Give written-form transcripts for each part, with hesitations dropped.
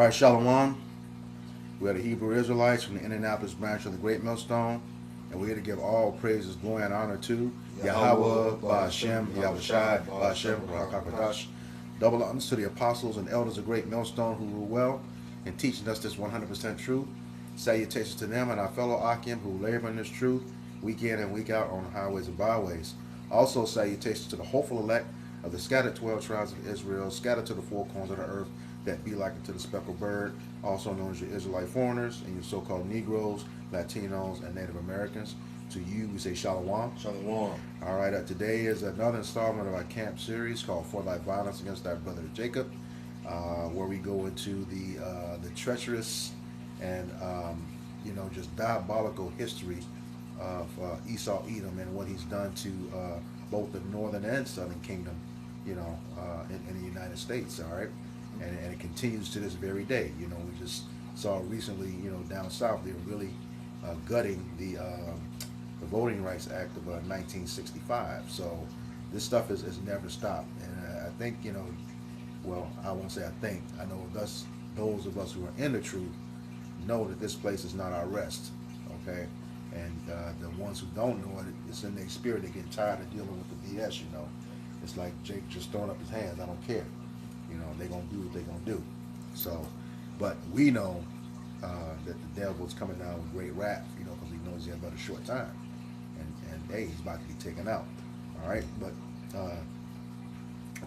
All right, Shalom. We are the Hebrew Israelites from the Indianapolis branch of the Great Millstone, and we're here to give all praises, glory, and honor to Yahweh, Ba'Hashem, Yahweh Shai, Ba'Hashem, Rakakadash. Double honors to the apostles and elders of Great Millstone who rule well in teaching us this 100% truth. Salutations to them and our fellow Akim who labor in this truth week in and week out on the highways and byways. Also, salutations to the hopeful elect of the scattered 12 tribes of Israel, scattered to the four corners of the earth, that be like unto the speckled bird, also known as your Israelite foreigners and your so-called Negroes, Latinos, and Native Americans. To you, we say Shalom. Shalom. All right, today is another installment of our camp series called For Thy Violence Against Thy Brother Jacob, where we go into the treacherous and just diabolical history of Esau Edom and what he's done to both the northern and southern kingdom, in the United States. All right. And it continues to this very day. We just saw recently, down south, they were really gutting the Voting Rights Act of 1965. So this stuff has never stopped. And I think, well, I won't say I think. I know those of us who are in the truth know that this place is not our rest. Okay? And the ones who don't know it, it's in their spirit. They get tired of dealing with the BS, It's like Jake just throwing up his hands. I don't care. They're going to do what they're going to do. So, but we know that the devil's coming down with great wrath, because he knows he has but a short time. And hey, he's about to be taken out. All right? But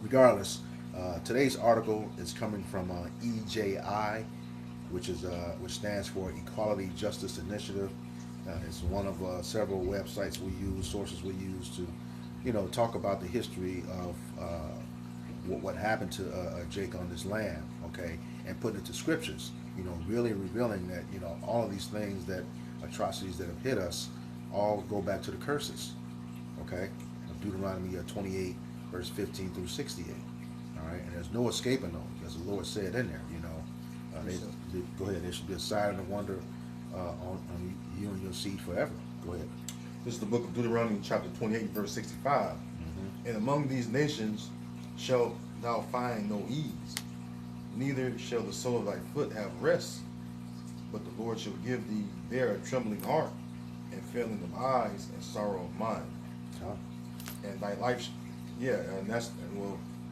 regardless, today's article is coming from EJI, which stands for Equality Justice Initiative. It's one of several websites we use, sources we use to, talk about the history of what happened to Jake on this land, okay, and putting it to scriptures, really revealing that, all of these things, that atrocities that have hit us, all go back to the curses, okay, of Deuteronomy 28, verse 15 through 68, all right, and there's no escaping those, as the Lord said in there, go ahead, there should be a sign and wonder on you and your seed forever. Go ahead. This is the book of Deuteronomy, chapter 28, verse 65. Mm-hmm. And among these nations shalt thou find no ease, neither shall the sole of thy foot have rest, but the Lord shall give thee there a trembling heart, and failing of eyes, and sorrow of mind. Huh? And thy life,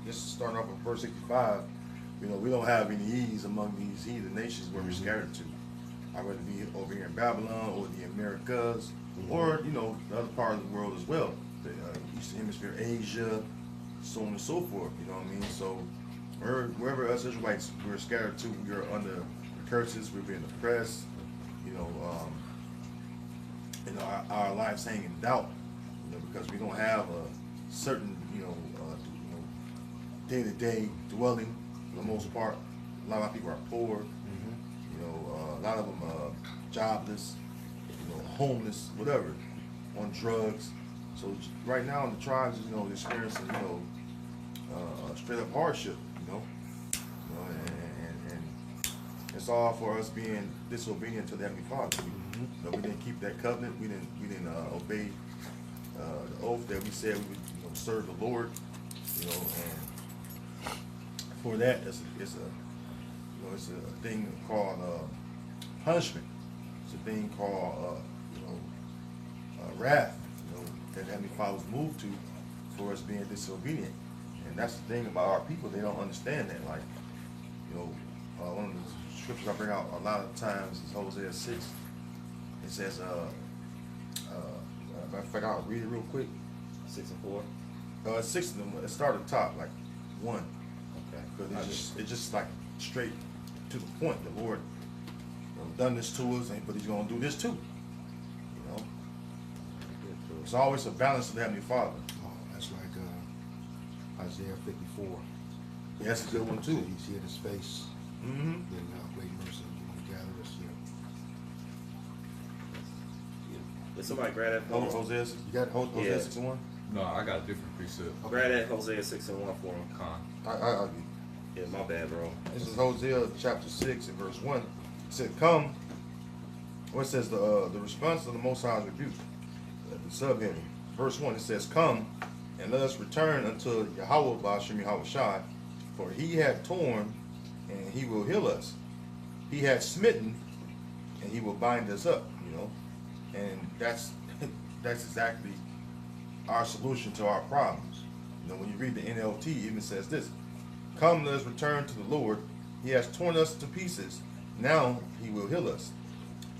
just starting off with verse 65, we don't have any ease among these heathen nations where we're scattered to. I'd rather be over here in Babylon or the Americas, or the other part of the world as well, the Eastern Hemisphere, Asia, so on and so forth. You know what I mean? So wherever us Israelites we're scattered to, we are under the curses. We're being oppressed. Our lives hang in doubt. Because we don't have a certain day-to-day dwelling for the most part. A lot of people are poor. A lot of them are jobless, homeless, whatever, on drugs. So right now in the tribes, experiencing, straight up hardship, and it's all for us being disobedient to the Heavenly Father. We didn't keep that covenant. We didn't obey the oath that we said we would serve the Lord, and for that it's a thing called punishment. It's a thing called wrath, that Heavenly Father was moved to for us being disobedient. And that's the thing about our people, they don't understand that. Like, one of the scriptures I bring out a lot of times is Hosea 6. It says, if I gotta read it real quick. 6 and 4. 6 of them. It started at the top, like 1. Okay. Because it's just like straight to the point. The Lord done this to us, but He's gonna do this too. It's always a balance to the Heavenly Father. Oh, that's like Isaiah 54. Yeah, that's a good one too. He's hid His face. Mm-hmm. Then great mercy will gather us here. Did somebody grab that phone? Hosea 6? You got Hosea 6 and 1? No, I got a different precept. Okay. Grab that Hosea 6 and 1 for him. I'll Yeah, my bad, bro. This is Hosea chapter 6 and verse 1. It said, come. Well, it says the response to the Most High's rebuke. The subheading. Verse 1, it says, come, and let us return unto Yahweh Ba'Hashem Yahweh Shai, for He hath torn, and He will heal us. he had smitten, and he will bind us up, and that's exactly our solution to our problems. When you read the NLT, it even says this: "Come, let us return to the Lord. He has torn us to pieces. Now he will heal us.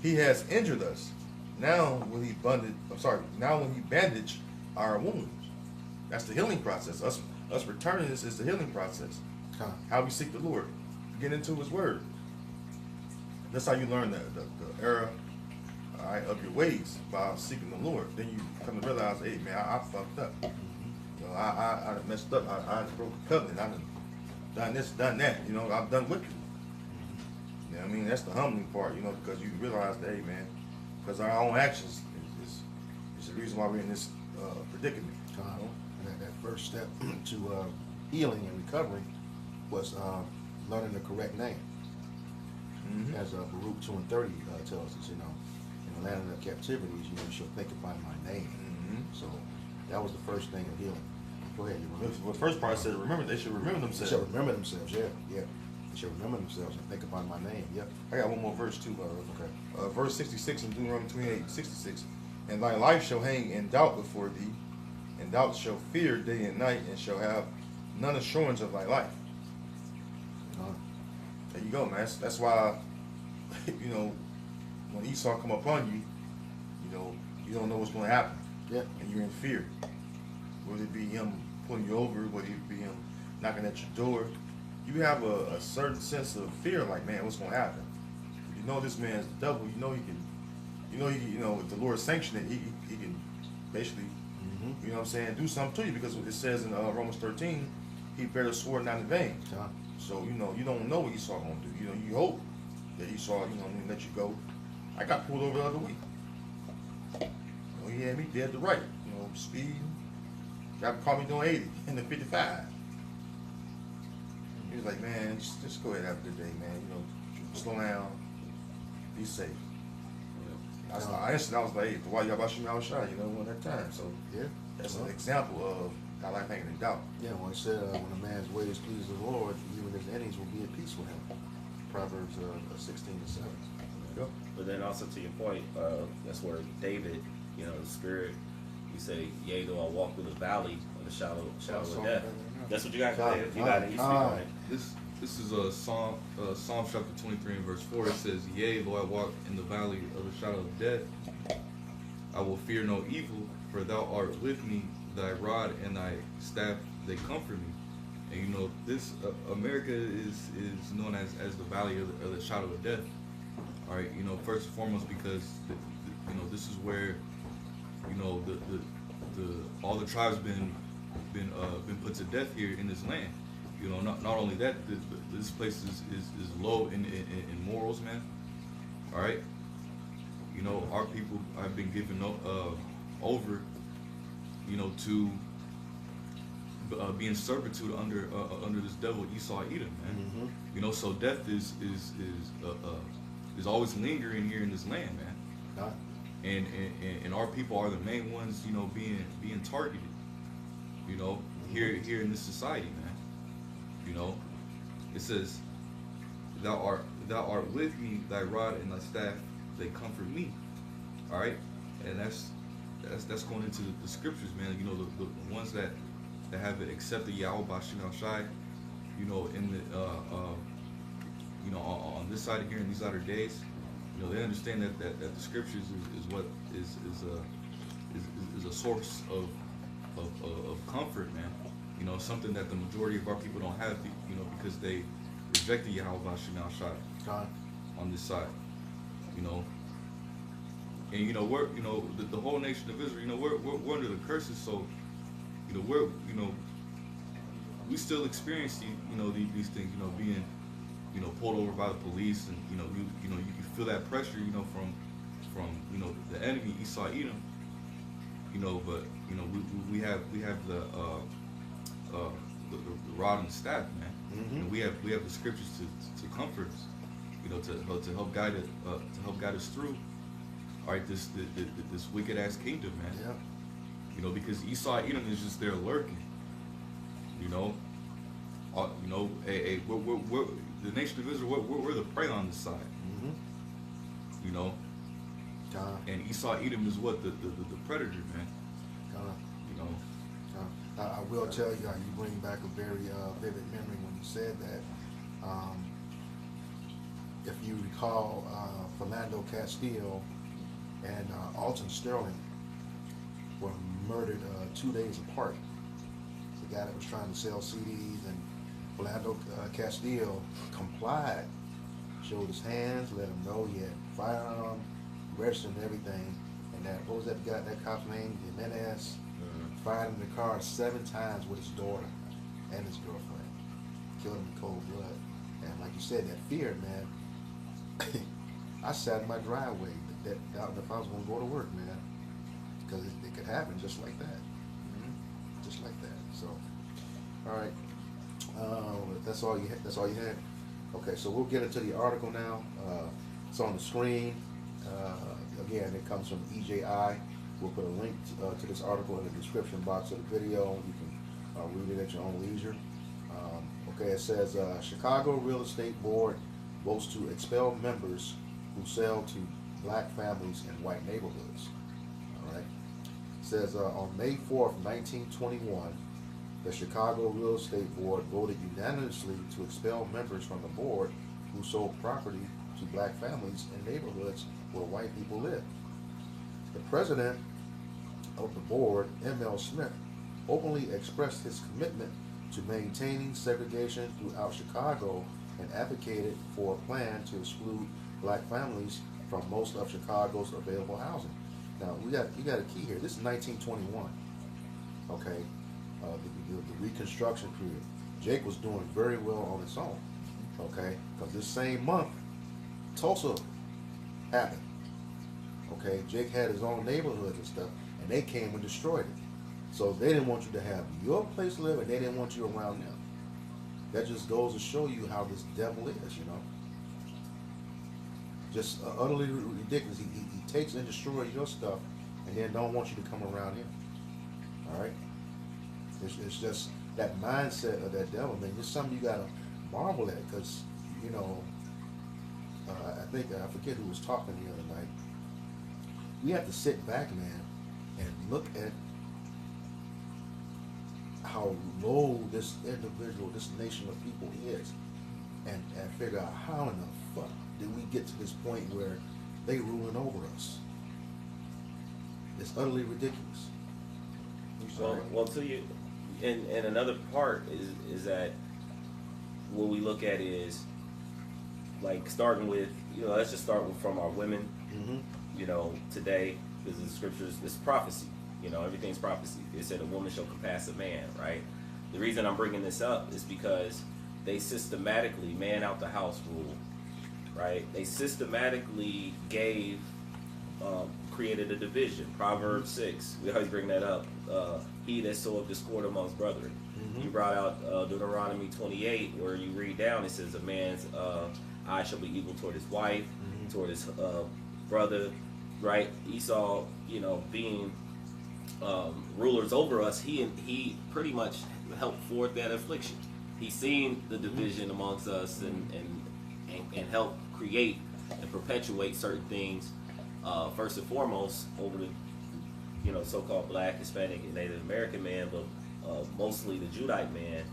He has injured us. Now will he Now will he bandage our wounds." That's the healing process. Us returning this is the healing process. How we seek the Lord, get into His Word. That's how you learn the error, all right, of your ways, by seeking the Lord. Then you come to realize, hey man, I fucked up. I messed up. I broke the covenant. I done this, done that. I've done wicked. You know what I mean? That's the humbling part. Because you realize that, hey man, because our own actions is the reason why we're in this predicament. And that first step to healing and recovery was learning the correct name. As Baruch 2:30 tells us, in the land of the captivities, you shall think upon my name. So that was the first thing of healing. Go ahead, you remember. Well, the first part said, remember, they should remember themselves. They should remember themselves, yeah. They should remember themselves and think upon my name, yep. I got one more verse too, Okay. Verse 66 in Deuteronomy 28:66. "And thy life shall hang in doubt before thee, and thou shalt fear day and night, and shall have none assurance of thy life." There you go, man. That's why, when Esau come upon you, you don't know what's going to happen. Yeah. And you're in fear. Whether it be him pulling you over, whether it be him knocking at your door, you have a certain sense of fear, like, man, what's going to happen? This man's the devil. He can, if the Lord sanctioned it, he can basically, do something to you, because it says in Romans 13, he bare the sword not in vain. So, you don't know what Esau going to do. You hope that Esau, let you go. I got pulled over the other week. He had me dead to right, speed. Got caught me doing 80 in the 55. He was like, man, just go ahead, have a good day, man. Slow down, be safe. I was like, hey, why y'all about me outside? At that time. So Yeah. that's an example of our life hanging in doubt. Yeah, when it said, when a man's ways please the Lord, even his enemies will be at peace with him. Proverbs 16:7. Yep. But then also to your point, that's where David, the spirit, you say, yea, though I walk through the valley of the shadow of death. That's what you got. You got it. You speak on it. This is Psalm chapter 23 and verse 4. It says, "Yea, though I walk in the valley of the shadow of death, I will fear no evil, for thou art with me, thy rod and thy staff, they comfort me." And this America is known as the valley of the shadow of death. All right, first and foremost because this is where all the tribes been put to death here in this land. Not only that, this place is low in morals, man. All right, our people have been given over, to being servitude under this devil Esau Edom, man. So death is always lingering here in this land, man. And our people are the main ones, being targeted, here in this society, man. It says, thou art with me, thy rod and thy staff, they comfort me. All right, and that's going into the scriptures, man. The ones that have accepted Yahweh Bashim Shai, in the on this side of here in these latter days, they understand that the scriptures is what is a source of comfort, man. Something that the majority of our people don't have, because they rejected Yahweh Bashim Shai on this side, and we're the whole nation of Israel, we're under the curses, so we still experience these things, being pulled over by the police, and you can feel that pressure, from the enemy Esau Edom, but we have the rod and staff, man. And we have the scriptures to comfort us, to help guide it, to help guide us through, all right, this wicked ass kingdom, man. Yeah. Because Esau Edom is just there lurking. Hey, the nation of Israel, we're the prey on this side. Mm-hmm. You know. And Esau, Edom is what the predator, man. You know. I will tell you how you bring back a very vivid memory when you said that. If you recall, Philando Castile and Alton Sterling were murdered 2 days apart. The guy that was trying to sell CDs, and Philando Castile complied, showed his hands, let him know he had firearm, registered and everything. And that, what was that guy, that cop's name? Jimenez. Fired in the car 7 times with his daughter and his girlfriend. Killed him in cold blood. And like you said, that fear, man. I sat in my driveway doubting if I was going to go to work, man. Because it could happen just like that. Just like that. So, all right. That's all you had? Okay, so we'll get into the article now. It's on the screen. Again, it comes from EJI. We'll put a link to this article in the description box of the video. You can read it at your own leisure. Okay, it says Chicago Real Estate Board votes to expel members who sell to black families in white neighborhoods. All right. It says on May 4th, 1921, the Chicago Real Estate Board voted unanimously to expel members from the board who sold property to black families in neighborhoods where white people live. The president of the board, M.L. Smith, openly expressed his commitment to maintaining segregation throughout Chicago and advocated for a plan to exclude black families from most of Chicago's available housing. Now, you got a key here. This is 1921. Okay, the Reconstruction period. Jake was doing very well on its own. Okay, because this same month, Tulsa happened. Okay, Jake had his own neighborhoods and stuff, and they came and destroyed it. So they didn't want you to have your place to live, and they didn't want you around them. That just goes to show you how this devil is, you know. Just utterly ridiculous. He takes and destroys your stuff, and then don't want you to come around him. All right? It's just that mindset of that devil, man. It's something you got to marvel at, because, you know, I forget who was talking the other night. We have to sit back, man, and look at how low this individual, this nation of people is, and figure out how in the fuck did we get to this point where they ruling over us. It's utterly ridiculous. Well, to you, and another part is that what we look at is, like, starting with, you know, let's just start with from our women. You know, today, because the scriptures, it's prophecy. You know, everything's prophecy. It said a woman shall compass a man, right? The reason I'm bringing this up is because they systematically, man out the house rule, right? They systematically created a division. Proverbs 6, we always bring that up. He that soweth discord amongst brethren. You brought out Deuteronomy 28, where you read down, it says a man's eye shall be evil toward his wife, toward his brother, right? Esau, you know, being rulers over us, he pretty much helped forth that affliction. He's seen the division amongst us and help create and perpetuate certain things, first and foremost over the, you know, so-called black, Hispanic, and Native American man, but mostly the Judite man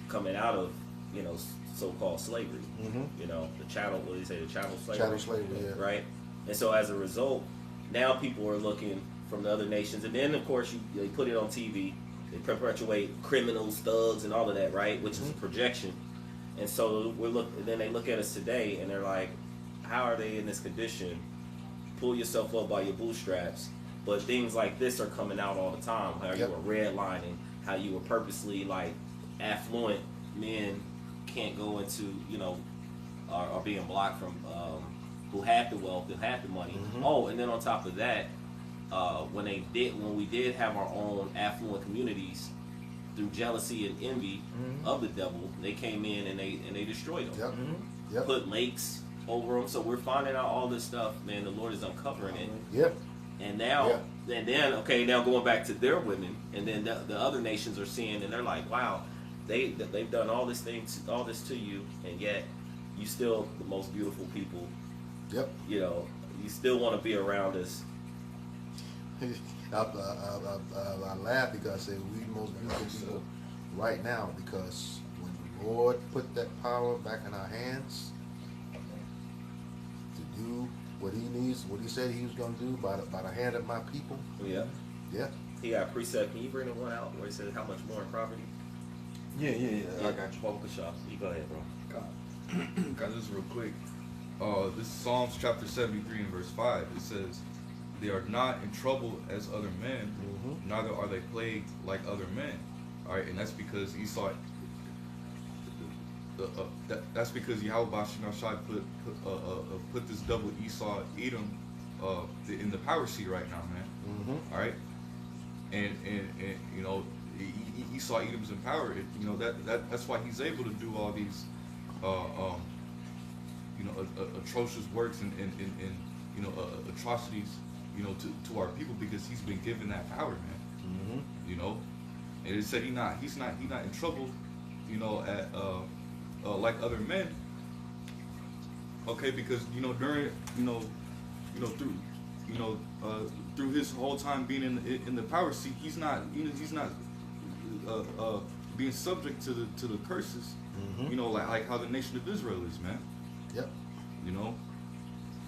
coming out of, you know, so-called slavery. You know, the chattel, what do you say, the chattel slavery? Chattel slavery, yeah. Right? And so as a result, now people are looking from the other nations, and then of course they put it on TV, they perpetuate criminals, thugs, and all of that, right? Which is a projection. And so then they look at us today, and they're like, how are they in this condition? Pull yourself up by your bootstraps. But things like this are coming out all the time. How you were redlining, how you were purposely, like, affluent men can't go into, you know, are being blocked from who had the wealth and had the money. Oh, and then on top of that, when we did have our own affluent communities, through jealousy and envy of the devil, they came in and they destroyed them. Put lakes over them. So we're finding out all this stuff, man. The Lord is uncovering it. And now, and then, okay, now going back to their women, and then the other nations are seeing, and they're like, wow, they've done all this to you, and yet you still the most beautiful people. Yep. You know, you still want to be around us. I laugh because I say we the most beautiful people right now, because when the Lord put that power back in our hands to do what He needs, what He said He was going to do by the hand of my people. Yeah. Yeah. He got a precept. Can you bring the one out where he says how much more in property? Yeah. I got you. Walk the shop. You go ahead, bro. Guys, this is real quick. This is Psalms chapter 73 and verse 5. It says, "They are not in trouble as other men, neither are they plagued like other men." All right, and that's because Esau. That's because Yahweh Shai put this double Esau Edom in the power seat right now, man. All right, and you know, Esau Edom's in power. You know that's why he's able to do all these you know, atrocious works and you know, atrocities, you know, to our people, because he's been given that power, man. You know, and it said he's not in trouble, you know, at like other men. Okay, because you know during through his whole time being in the power seat, he's not being subject to the curses. You know, like how the nation of Israel is, man. Yep. You know,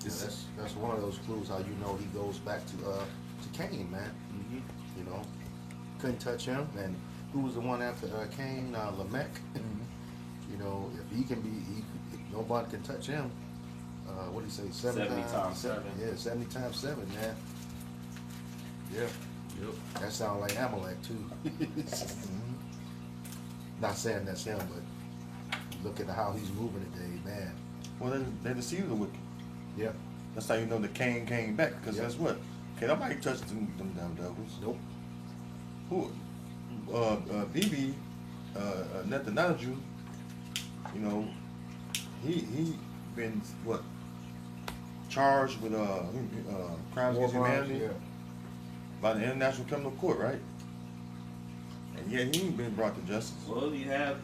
that's one of those clues how you know he goes back to Cain, man. You know, couldn't touch him, and who was the one after Cain? Lamech. You know, if he can be, nobody can touch him. What do you say? 70 times 7. Yeah, 70 times 7, man. Yeah. Yep. That sounds like Amalek too. Not saying that's him, but look at how he's moving today, man. Well, they deceived the wicked. Yeah. That's how you know that Cain came back. Because guess what? Can't nobody touch them damn devils. Nope. Who? BB, Netanyahu, you know, he been what? Charged with crimes against humanity by the International Criminal Court, right? And yet he ain't been brought to justice. Well, you have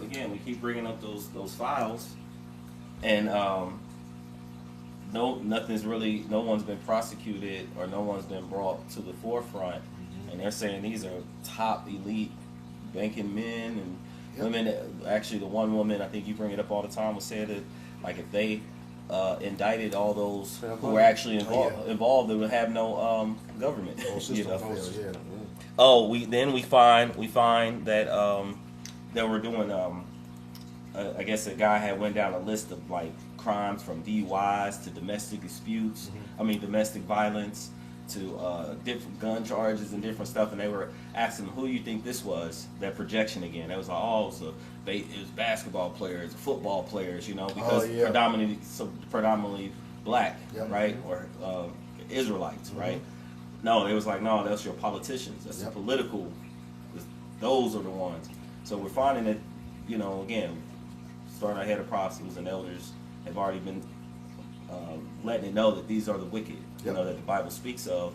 again. We keep bringing up those files, and no one's been prosecuted or no one's been brought to the forefront, and they're saying these are top elite banking men and women. Actually, the one woman I think you bring it up all the time was said that like if they indicted all those who were actually involved, they would have no government. You know? Oh, we find that they were doing I guess a guy had went down a list of like crimes from DUIs to domestic disputes. I mean domestic violence to different gun charges and different stuff, and they were asking who you think this was. That projection again. It was like it was basketball players, football players, you know, because predominantly black, right, or Israelites, right. No, it was like, no, that's your politicians. That's the political. Those are the ones. So we're finding that, you know, again, starting ahead of apostles and elders have already been letting it know that these are the wicked, you know, that the Bible speaks of.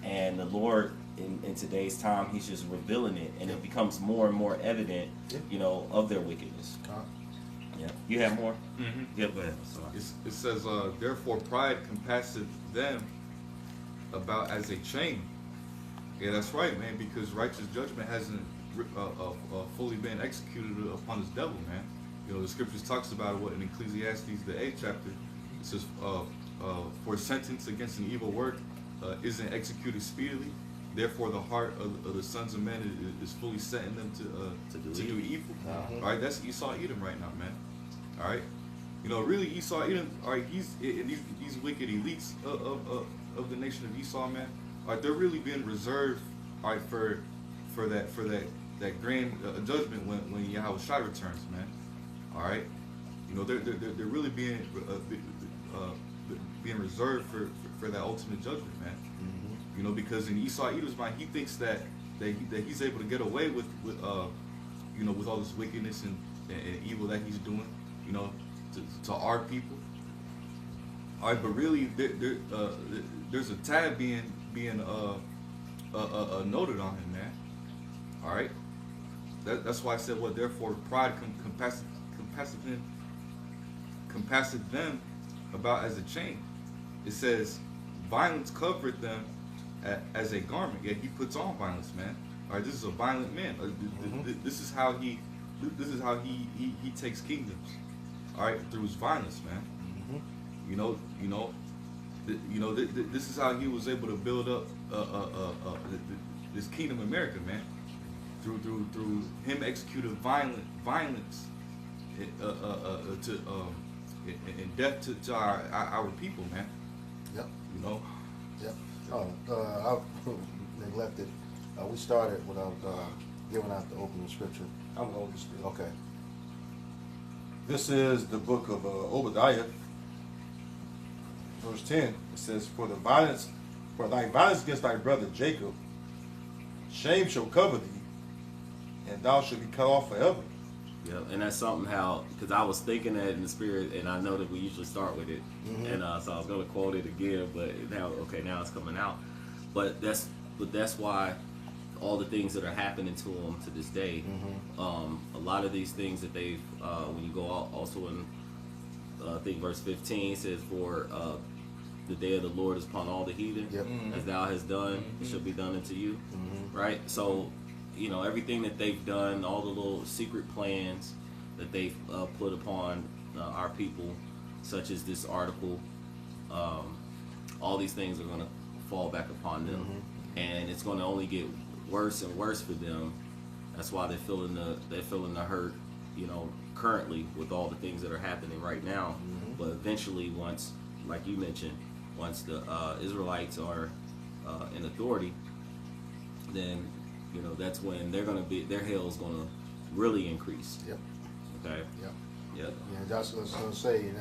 And the Lord, in today's time, He's just revealing it, and it becomes more and more evident, you know, of their wickedness. Yeah. You have more? Yeah, go ahead. It says, "Therefore pride compasseth them about as a chain." Yeah, that's right, man, because righteous judgment hasn't fully been executed upon this devil, man. You know, the scriptures talks about what in Ecclesiastes, the 8th chapter, it says, "For sentence against an evil work isn't executed speedily. Therefore, the heart of the sons of men is fully set in them to do evil." All right, that's Esau Edom right now, man. All right, you know, really Esau Edom. All right, he's in these wicked elites of the nation of Esau, man. All right, they're really being reserved, all right, for that grand judgment when Yahweh Shai returns, man. All right, you know, they're really being reserved for that ultimate judgment, man. You know, because in Esau Edom's mind, he thinks that he's able to get away with you know, with all this wickedness and evil that he's doing, you know, to our people. All right, but really, there's a tab being noted on him, man. All right, that's why I said, "What therefore pride compasseth him compasseth them about as a chain. It says, violence covereth them as a garment. Yet he puts on violence, man. All right, this is a violent man. This is how he takes kingdoms. All right, through his violence, man. This is how he was able to build up this kingdom of America, man. Through him executing violence and death to our people, man. Yep. You know. Yep. I neglected. We started without giving out the opening scripture. I'm going to hold this still. Okay. This is the book of Obadiah, verse 10. It says, for thy violence against thy brother Jacob, shame shall cover thee, and thou shalt be cut off forever. Yeah, and that's something how, because I was thinking that in the spirit, and I know that we usually start with it, and so I was going to quote it again, but now it's coming out. But that's why all the things that are happening to them to this day, a lot of these things that they've, when you go also in, I think verse 15 says, for the day of the Lord is upon all the heathen, as thou hast done, it shall be done unto you, right? So, everything that they've done, all the little secret plans that they've put upon our people, such as this article, all these things are going to fall back upon them, and it's going to only get worse and worse for them. That's why they're feeling the hurt, currently with all the things that are happening right now. But eventually, once, like you mentioned, once the Israelites are in authority, then that's when their hell is gonna really increase. Yep. Okay. Yep. Yeah. Yeah, that's what I was going to say.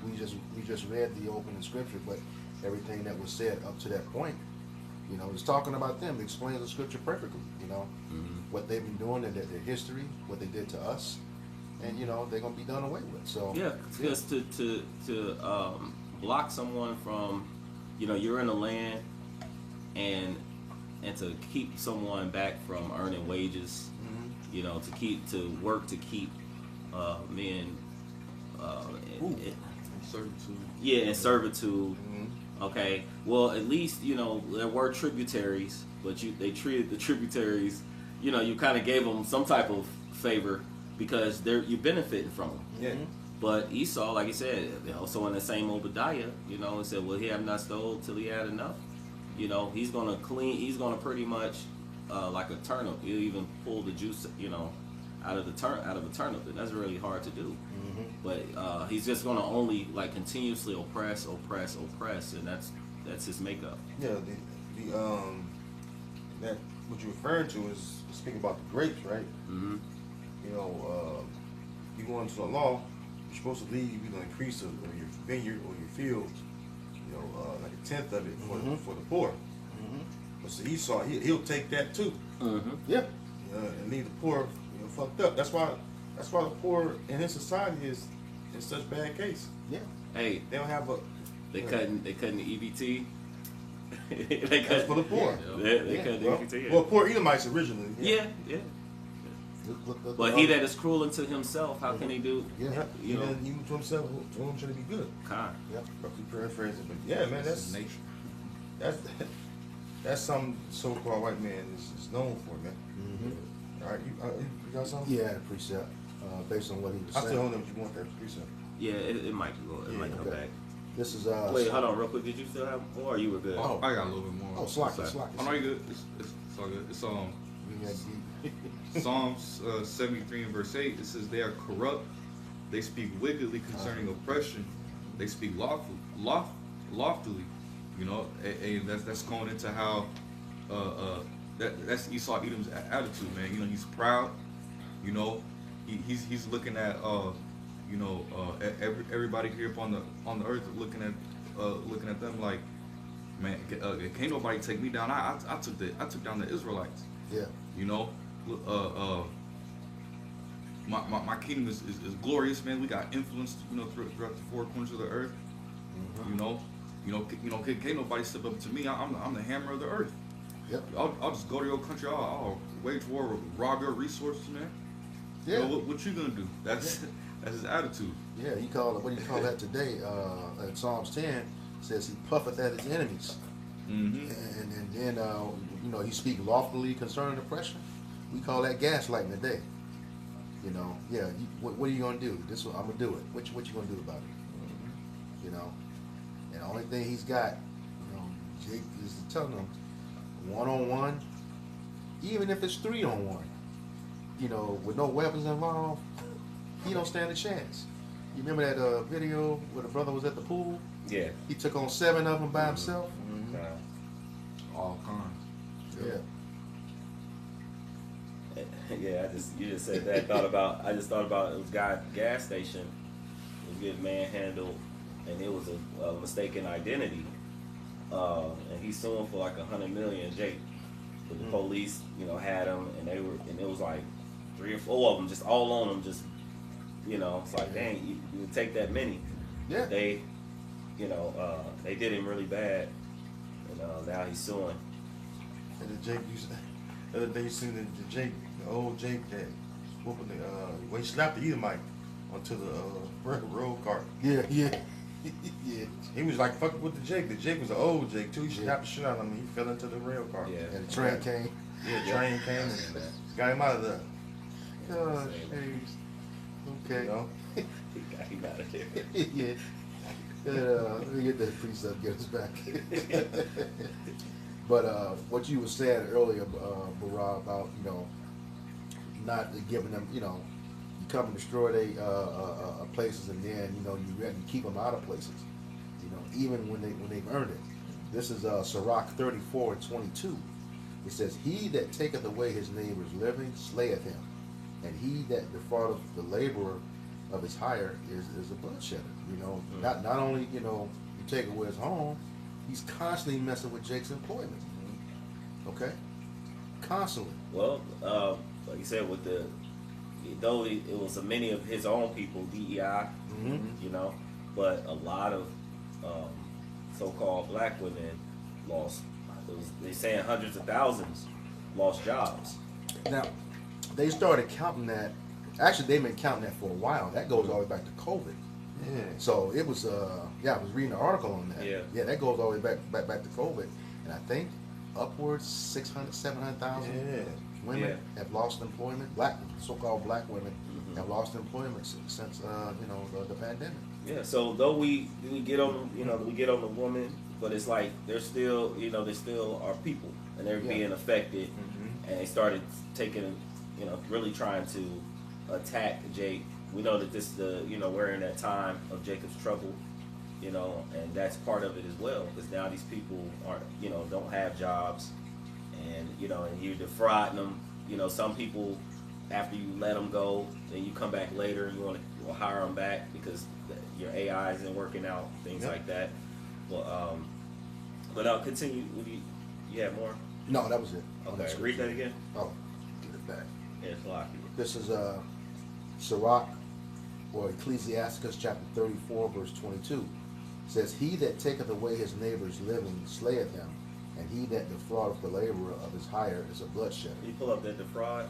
We just read the opening scripture, but everything that was said up to that point, it's talking about them. It explains the scripture perfectly. What they've been doing and their history, what they did to us, and they're going to be done away with. So yeah, because to block someone from, you're in a land, and to keep someone back from earning wages, to work to keep men in Servitude. Yeah, in servitude. Okay. Well, at least there were tributaries, but they treated the tributaries. You kind of gave them some type of favor because you're benefiting from them. Yeah. But Esau, like you said, also in the same Obadiah, he said, well, he have not stole till he had enough. He's gonna pretty much like a turnip. He'll even pull the juice, out of a turnip, and that's really hard to do. But he's just gonna only like continuously oppress, and that's his makeup. Yeah, that what you're referring to is speaking about the grapes, right? You go into the law, you're supposed to leave, increase of your vineyard or your fields, like a tenth of it for the poor. But so Esau, he'll take that too. yeah, and leave the poor, fucked up. That's why the poor in his society is in such bad case. yeah. Hey, They don't have they cutting the EBT. that's for the poor. They cut the EBT. Well, poor Edomites originally. Yeah. Look, But he that is cruel unto himself, how can he do? Yeah. Even to himself, to him should it be good. Kind. Yep. Roughly paraphrasing, but yeah, man, that's nature. that's some so-called white man is known for, man. All right, you got something? Yeah, precept. Based on what he was I saying. still don't know what you want that precept. Yeah, it might go. It might come okay. back. This is Wait, hold on, real quick. Did you still have more? Or you were good? Oh. I got a little bit more. Oh, slack. Oh no, you good. It's all good. It's Psalms 73 and verse 8. It says they are corrupt. They speak wickedly concerning oppression. They speak loftily. And that's going into how that's Esau Edom's attitude, man. He's proud. He's looking at everybody here upon the earth, looking at them like, man, can't nobody take me down. I took down the Israelites. Yeah. My kingdom is glorious, man. We got influence, throughout the four corners of the earth. Can't nobody step up to me. I'm the hammer of the earth. Yep. I'll just go to your country. I'll wage war, rob your resources, man. Yeah. What you gonna do? That's That's his attitude. Yeah, he called it. What do you call that today? In Psalms 10 says he puffeth at his enemies, Mm-hmm. and then you know, he speak loftily concerning oppression. We call that gaslighting today. You know, yeah. What are you gonna do? This I'm gonna do it. What you gonna do about it? You know, and the only thing he's got, you know, Jake is telling him 1-on-1, even if it's 3-on-1. You know, with no weapons involved, he don't stand a chance. You remember that video where the brother was at the pool? Yeah. He took on 7 of them by himself. All kinds. Yeah. Yeah, you just said that. I just thought about it was a guy at the gas station was getting manhandled, and it was a mistaken identity, and he's suing for like $100 million. Jake, but the police, you know, had him, and it was like 3 or 4 of them, just all on him, just, you know, it's like, dang, you would take that many. Yeah. They, you know, they did him really bad, and now he's suing. And the Jake, the other day you seen the Jake, the old Jake that whooping when he slapped the Edomite onto the road cart. Yeah. Yeah. He was like fucking with the Jake. The Jake was an old Jake too. He slapped the shit out of him. He fell into the rail car. Yeah. And the train came. Yeah, the train came and got him out of there. Oh, okay. You know? He got him out of there. Yeah. Let me get that precept, get us back. But what you were saying earlier, Barah, about, you know, not giving them, you know, you come and destroy their places, and then, you know, you keep them out of places, you know, even when they've earned it. This is Sirach 34:22. It says, "He that taketh away his neighbor's living slayeth him, and he that defraudeth the laborer of his hire is a bloodshedder." You know, not only, you know, you take away his home, he's constantly messing with Jake's employment. Okay, constantly. Well, like you said, with though it was many of his own people, DEI, you know, but a lot of so-called black women lost. They're saying hundreds of thousands lost jobs. Now, they started counting that. Actually, they've been counting that for a while. That goes all the way back to COVID. Yeah. So it was, I was reading an article on that. Yeah. That goes all the way back to COVID, and I think upwards 600, 700,000 Yeah. women have lost employment. So-called black women have lost employment since you know, the pandemic. Yeah. So though we get on, you know, we get on the woman, but it's like they're still, you know, they still are people, and they're being affected, and they started taking, you know, really trying to attack Jake. We know that this, you know, we're in that time of Jacob's trouble, you know, and that's part of it as well, because now these people aren't, you know, don't have jobs, and, you know, and you're defrauding them. You know, some people, after you let them go, then you come back later and you want to hire them back because your AI isn't working out, things like that. Well, but I'll continue. You have more? No, that was it. Okay, read that again. Oh, get it back. Yeah, it's lucky. This is Sirach, or Ecclesiasticus chapter 34, verse 22. It says, "He that taketh away his neighbor's living slayeth him, and he that defraudeth the laborer of his hire is a bloodshedder." Can you pull up that defraud?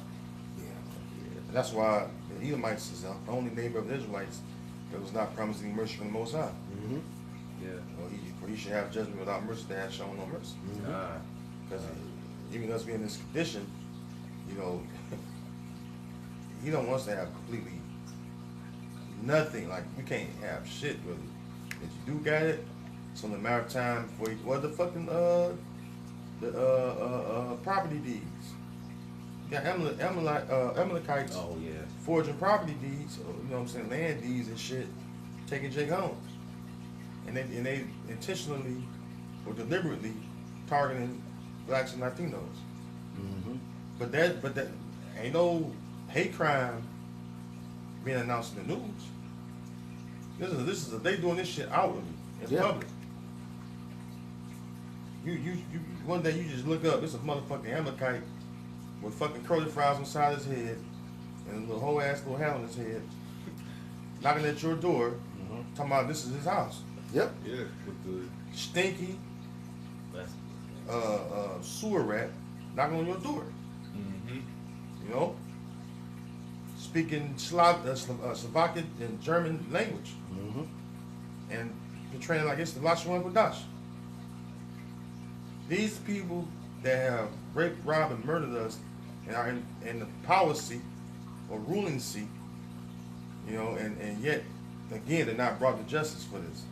Yeah. And that's why the Edomites is the only neighbor of the Israelites that was not promising mercy from the Most High. Mm-hmm. Yeah. Well, he should have judgment without mercy. They have shown no mercy. Ah. Because even us being in this condition, you know, he don't want us to have completely nothing. Like, you can't have shit really. If you do got it, it's on the matter of time before you, what the fucking property deeds. You got Amalekites Oh yeah. forging property deeds, or, you know what I'm saying, land deeds and shit, taking Jake homes. And they intentionally or deliberately targeting blacks and Latinos. Mm-hmm. But that ain't no hate crime being announced in the news. This is they doing this shit outwardly in public. You one day you just look up, it's a motherfucking Amalekite with fucking curly fries on the side of his head and a little whole ass little hat on his head, knocking at your door, talking about this is his house. Yep. Yeah, with the Stinky That's, sewer rat knocking on your door. mm-hmm. You know? speaking Slovakian and German language, Mm-hmm. and portraying like it's the Lashwan Kodash. These people that have raped, robbed, and murdered us, and are in the power seat or ruling seat, you know, and yet again they're not brought to justice for this.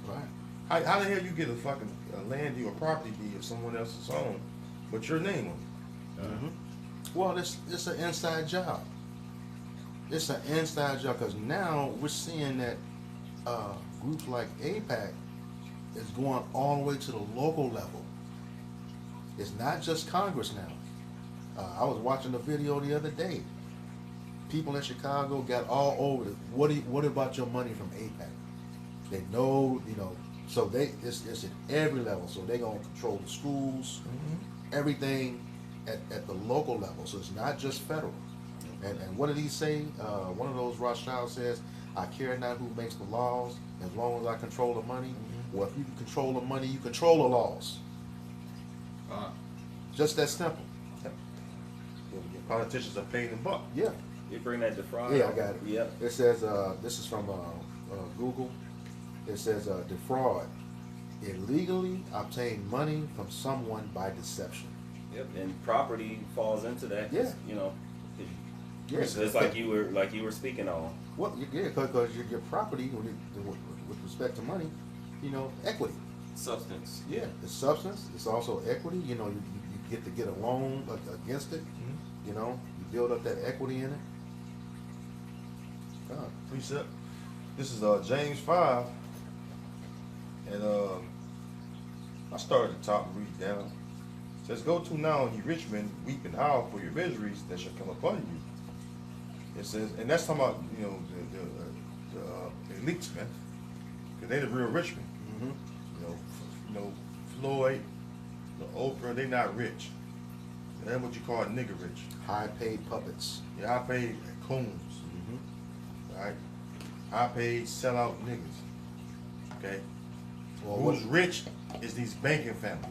Right. How the hell you get a fucking land deed or property deed of someone else's own, but your name on it? Mm-hmm. Well, it's an inside job. It's an inside job because now we're seeing that groups like APAC is going all the way to the local level. It's not just Congress now. I was watching a video the other day. People in Chicago got all over it. What about your money from APAC? They know, you know, so it's at every level. So they're gonna control the schools, everything at the local level. So it's not just federal. And what did he say? One of those Rothschild says, "I care not who makes the laws, as long as I control the money." Well, if you can control the money, you control the laws. Just that simple. Your politicians are paid in buck. Yeah. You bring that defraud. Yeah, I got it. Yep. It says, this is from Google. It says, defraud, illegally obtain money from someone by deception. Yep. And property falls into that. 'Cause, Yeah. You know. Yes. It's like you were speaking on. Well, yeah, because your property, with respect to money, you know, equity. Substance. Yeah, it's substance. It's also equity. You know, you get to get a loan against it. You know, you build up that equity in it. God. Precept. This is James 5, and I started at the top and read down. It says, "Go to now, ye rich men, weep and howl for your miseries that shall come upon you." It says, and that's talking about, you know, the elites, man, because they the real rich men. You know, Floyd, the Oprah, they not rich. That's what you call a nigga rich. High paid puppets. Yeah, I paid coons. Right? I paid sellout niggas. Okay? Well, Who's rich is these banking families.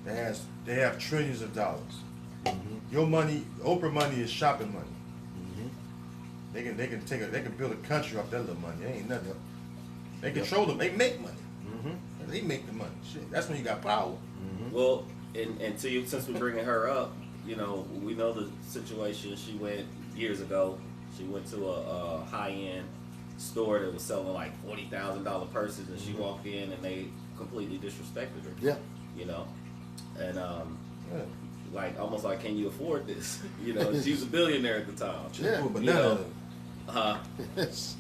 They have trillions of dollars. Your money, Oprah money is shopping money. They can build a country off that little money. It ain't nothing. They control them. They make money. They make the money. Shit, that's when you got power. Well, and to you, since we're bringing her up, you know, we know the situation. She went years ago. She went to a high-end store that was selling like $40,000 purses, and she walked in and they completely disrespected her. Yeah. You know, and like almost like, can you afford this? You know, she was a billionaire at the time. Should have Yeah. threw a banana.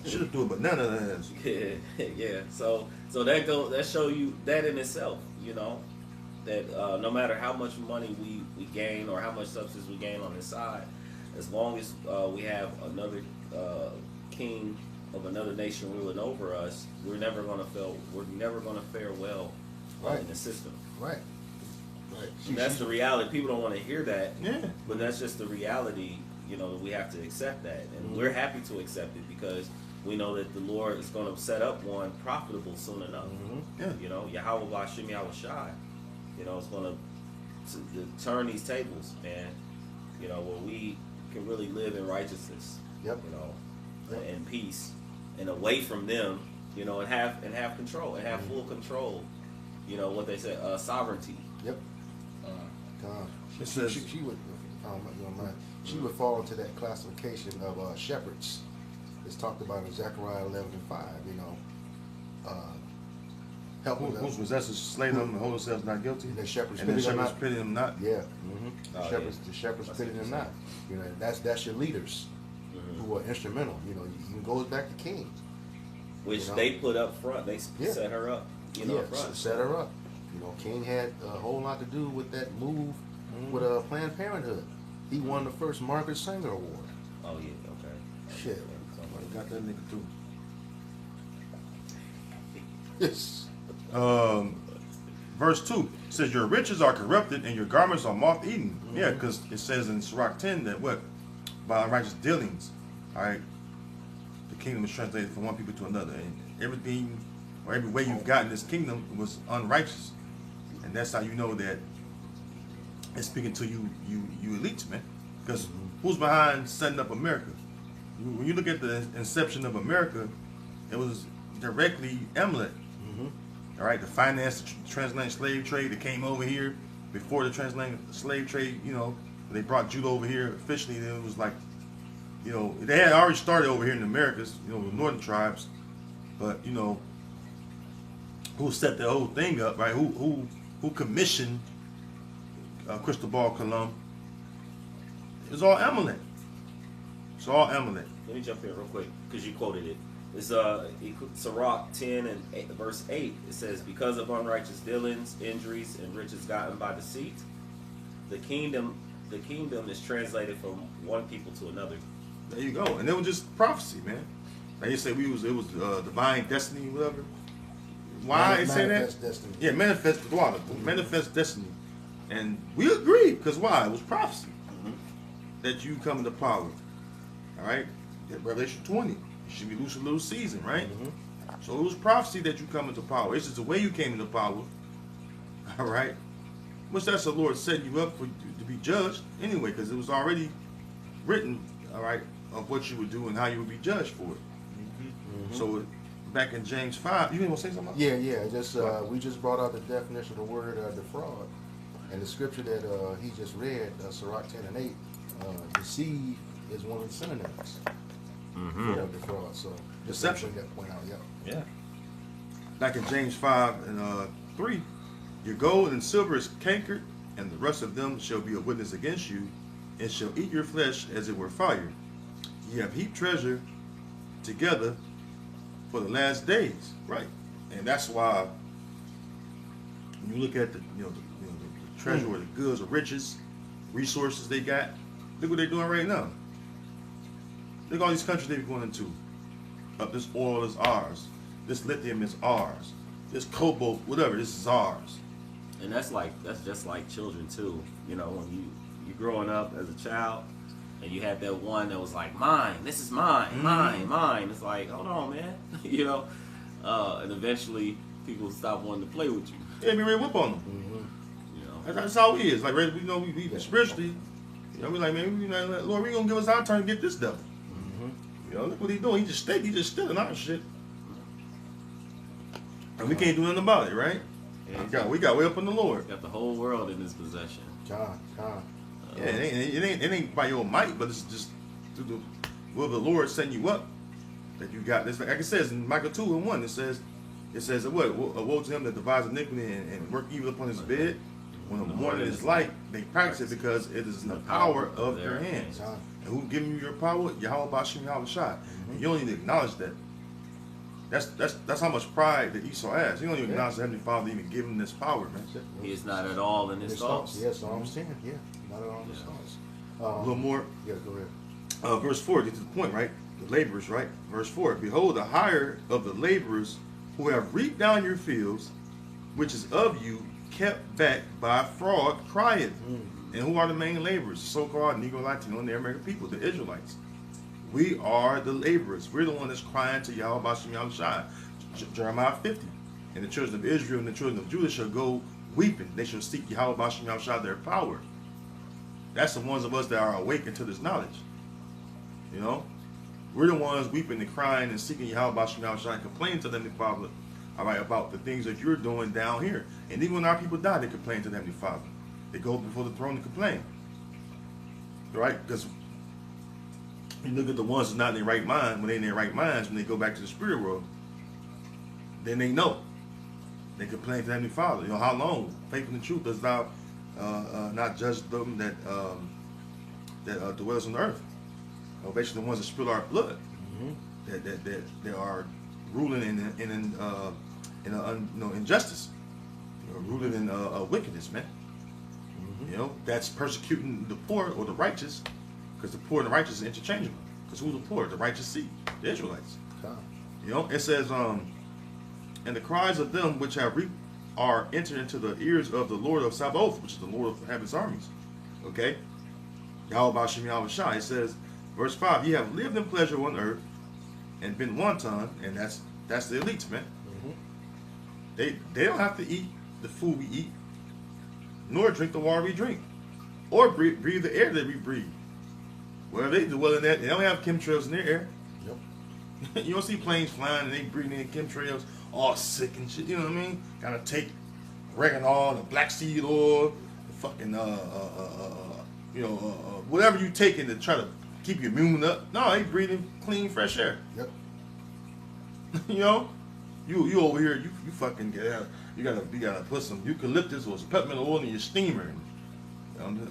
Should have threw a banana in his. Yeah. So that show you that in itself. You know, that no matter how much money we gain or how much substance we gain on this side, as long as we have another king of another nation ruling over us, we're never gonna fare well in the system. Right. And that's the reality. People don't want to hear that. Yeah. But that's just the reality. You know, we have to accept that, and we're happy to accept it because we know that the Lord is going to set up one profitable soon enough. Yeah. You know, Yahweh Bashim Yahweh Shai. You know, it's going to turn these tables, and you know, where we can really live in righteousness. Yep. You know, and peace, and away from them. You know, and have control, and have full control. You know what they say, sovereignty. Yep. It says- She would fall into that classification of shepherds. It's talked about in Zechariah 11:5. You know, helping Who's possessors slay them and hold themselves not guilty. the shepherds And the pity them shepherds not. pity them not. Yeah. Oh, The shepherds That's pity them interesting. not. You know, that's your leaders who are instrumental. You know, you can go back to King. Which You know? they put up front. They Yeah. set her up. You know, up front. Set her up. You know, King had a whole lot to do with that move with Planned Parenthood. He won the first Margaret Sanger Award. Oh yeah. Okay. Shit. Somebody got that nigga too. Yes. Verse 2 says, "Your riches are corrupted and your garments are moth-eaten." Yeah, because it says in Sirach 10 that what? By unrighteous dealings, all right, the kingdom is translated from one people to another. And everything, or every way you've gotten this kingdom was unrighteous. And that's how you know that it's speaking to you elites, man. Because who's behind setting up America? When you look at the inception of America, it was directly Amalek. All right, the finance, the transatlantic slave trade that came over here before the transatlantic slave trade. You know, they brought Judah over here officially. And it was like, you know, they had already started over here in the Americas. You know, the northern tribes, but you know, who set the whole thing up, right? Who commissioned Cristobal Colon? It was all Amalek. It's all Amalek. Let me jump in real quick because you quoted it. It's Sirach 10 and 8, verse 8. It says, because of unrighteous dealings, injuries, and riches gotten by deceit, the kingdom is translated from one people to another. There you go. And it was just prophecy, man. Like you said, it was divine destiny, whatever. Why I say that? Manifest destiny. Yeah, manifest destiny. And we agree, because why? It was prophecy that you come into power. All right? Revelation 20. You should be loose a little season, right? So it was prophecy that you come into power. It's just the way you came into power. All right? Which that's the Lord setting you up for to be judged anyway, because it was already written, all right, of what you would do and how you would be judged for it. So back in James 5, you didn't want to say something? Yeah. Just we just brought out the definition of the word defraud, and the scripture that he just read, Sirach 10 and 8, deceive is one of the synonyms for defraud. So just Deception. bring that point out. Yeah. Back in James 5 and 3, your gold and silver is cankered, and the rest of them shall be a witness against you, and shall eat your flesh as it were fire. Ye have heaped treasure together for the last days, right? And that's why when you look at the treasure or the goods or riches, resources they got, look what they're doing right now. Look at all these countries they're going into. This oil is ours. This lithium is ours. This cobalt, whatever, this is ours. And that's just like children too. You know, when you growing up as a child and you had that one that was like, mine, this is mine, mine. It's like, hold on, man. You know? And eventually people stop wanting to play with you. Yeah, be ready to whip on them. You know. That's how it is. Like, we spiritually, you know, we like, man, Lord, we gonna give us our turn to get this devil. You know, look what he's doing. He just stealing our shit. And we can't do nothing about it, right? Yeah, We got way up in the Lord. got the whole world in his possession. John. Yeah, it ain't by your might, but it's just through the will of the Lord setting you up that you got this. Like it says in Micah 2 and 1, it says what? Woe to him that devises iniquity and work evil upon his bed. When the morning is light, they practice it because it is in the power of their hands. John. And who giving you your power? Yahweh Bashim Yahweh Shai. And you don't even acknowledge that. That's how much pride that Esau has. You don't even acknowledge the Heavenly Father even giving this power, man. He is not at all in his thoughts. Yeah, Psalms 10. Yeah, not at all in his thoughts. A little more. Yeah, go ahead. Verse 4, get to the point, right? The laborers, right? Verse 4, behold, the hire of the laborers who have reaped down your fields, which is of you, kept back by fraud, crieth. And who are the main laborers? So-called Negro, Latino, and the American people, the Israelites. We are the laborers. We're the one that's crying to Yahweh Bashim Yahweh Shai. Jeremiah 50. And the children of Israel and the children of Judah shall go weeping. They shall seek Yahweh Bashim Yahweh Shai their power. That's the ones of us that are awakened to this knowledge. You know? We're the ones weeping and crying and seeking Yahweh Bashim Yahweh Shai and complaining to them, the Father, all right, about the things that you're doing down here. And even when our people die, they complain to the Heavenly Father. They go before the throne and complain. Right? Because you look at the ones that's not in their right mind, when they're in their right minds, when they go back to the spirit world, then they know. They complain to the Heavenly Father. You know, how long? Faith and the truth does thou not judge them that dwells on the earth. Basically, the ones that spill our blood, that are ruling in injustice, ruling in wickedness, man. You know, that's persecuting the poor or the righteous, because the poor and the righteous are interchangeable. Because who's the poor? The righteous seed, the Israelites. You know, it says, and the cries of them which have reaped are entered into the ears of the Lord of Sabaoth, which is the Lord of heaven's armies. Okay? Yahweh Bashim Yahweh Shai. It says, verse 5, ye have lived in pleasure on earth and been wanton, and that's the elites, man. They don't have to eat the food we eat, nor drink the water we drink, or breathe the air that we breathe. Where they dwelling at, they don't have chemtrails in their air. Yep. You don't see planes flying and they breathing in chemtrails, all sick and shit. You know what I mean? Gotta take oregano, the black seed oil, the fucking whatever you taking to try to keep your immune up. No, they breathing clean, fresh air. Yep. You know, you over here, you fucking get out. You gotta put some eucalyptus or some peppermint oil in your steamer. And,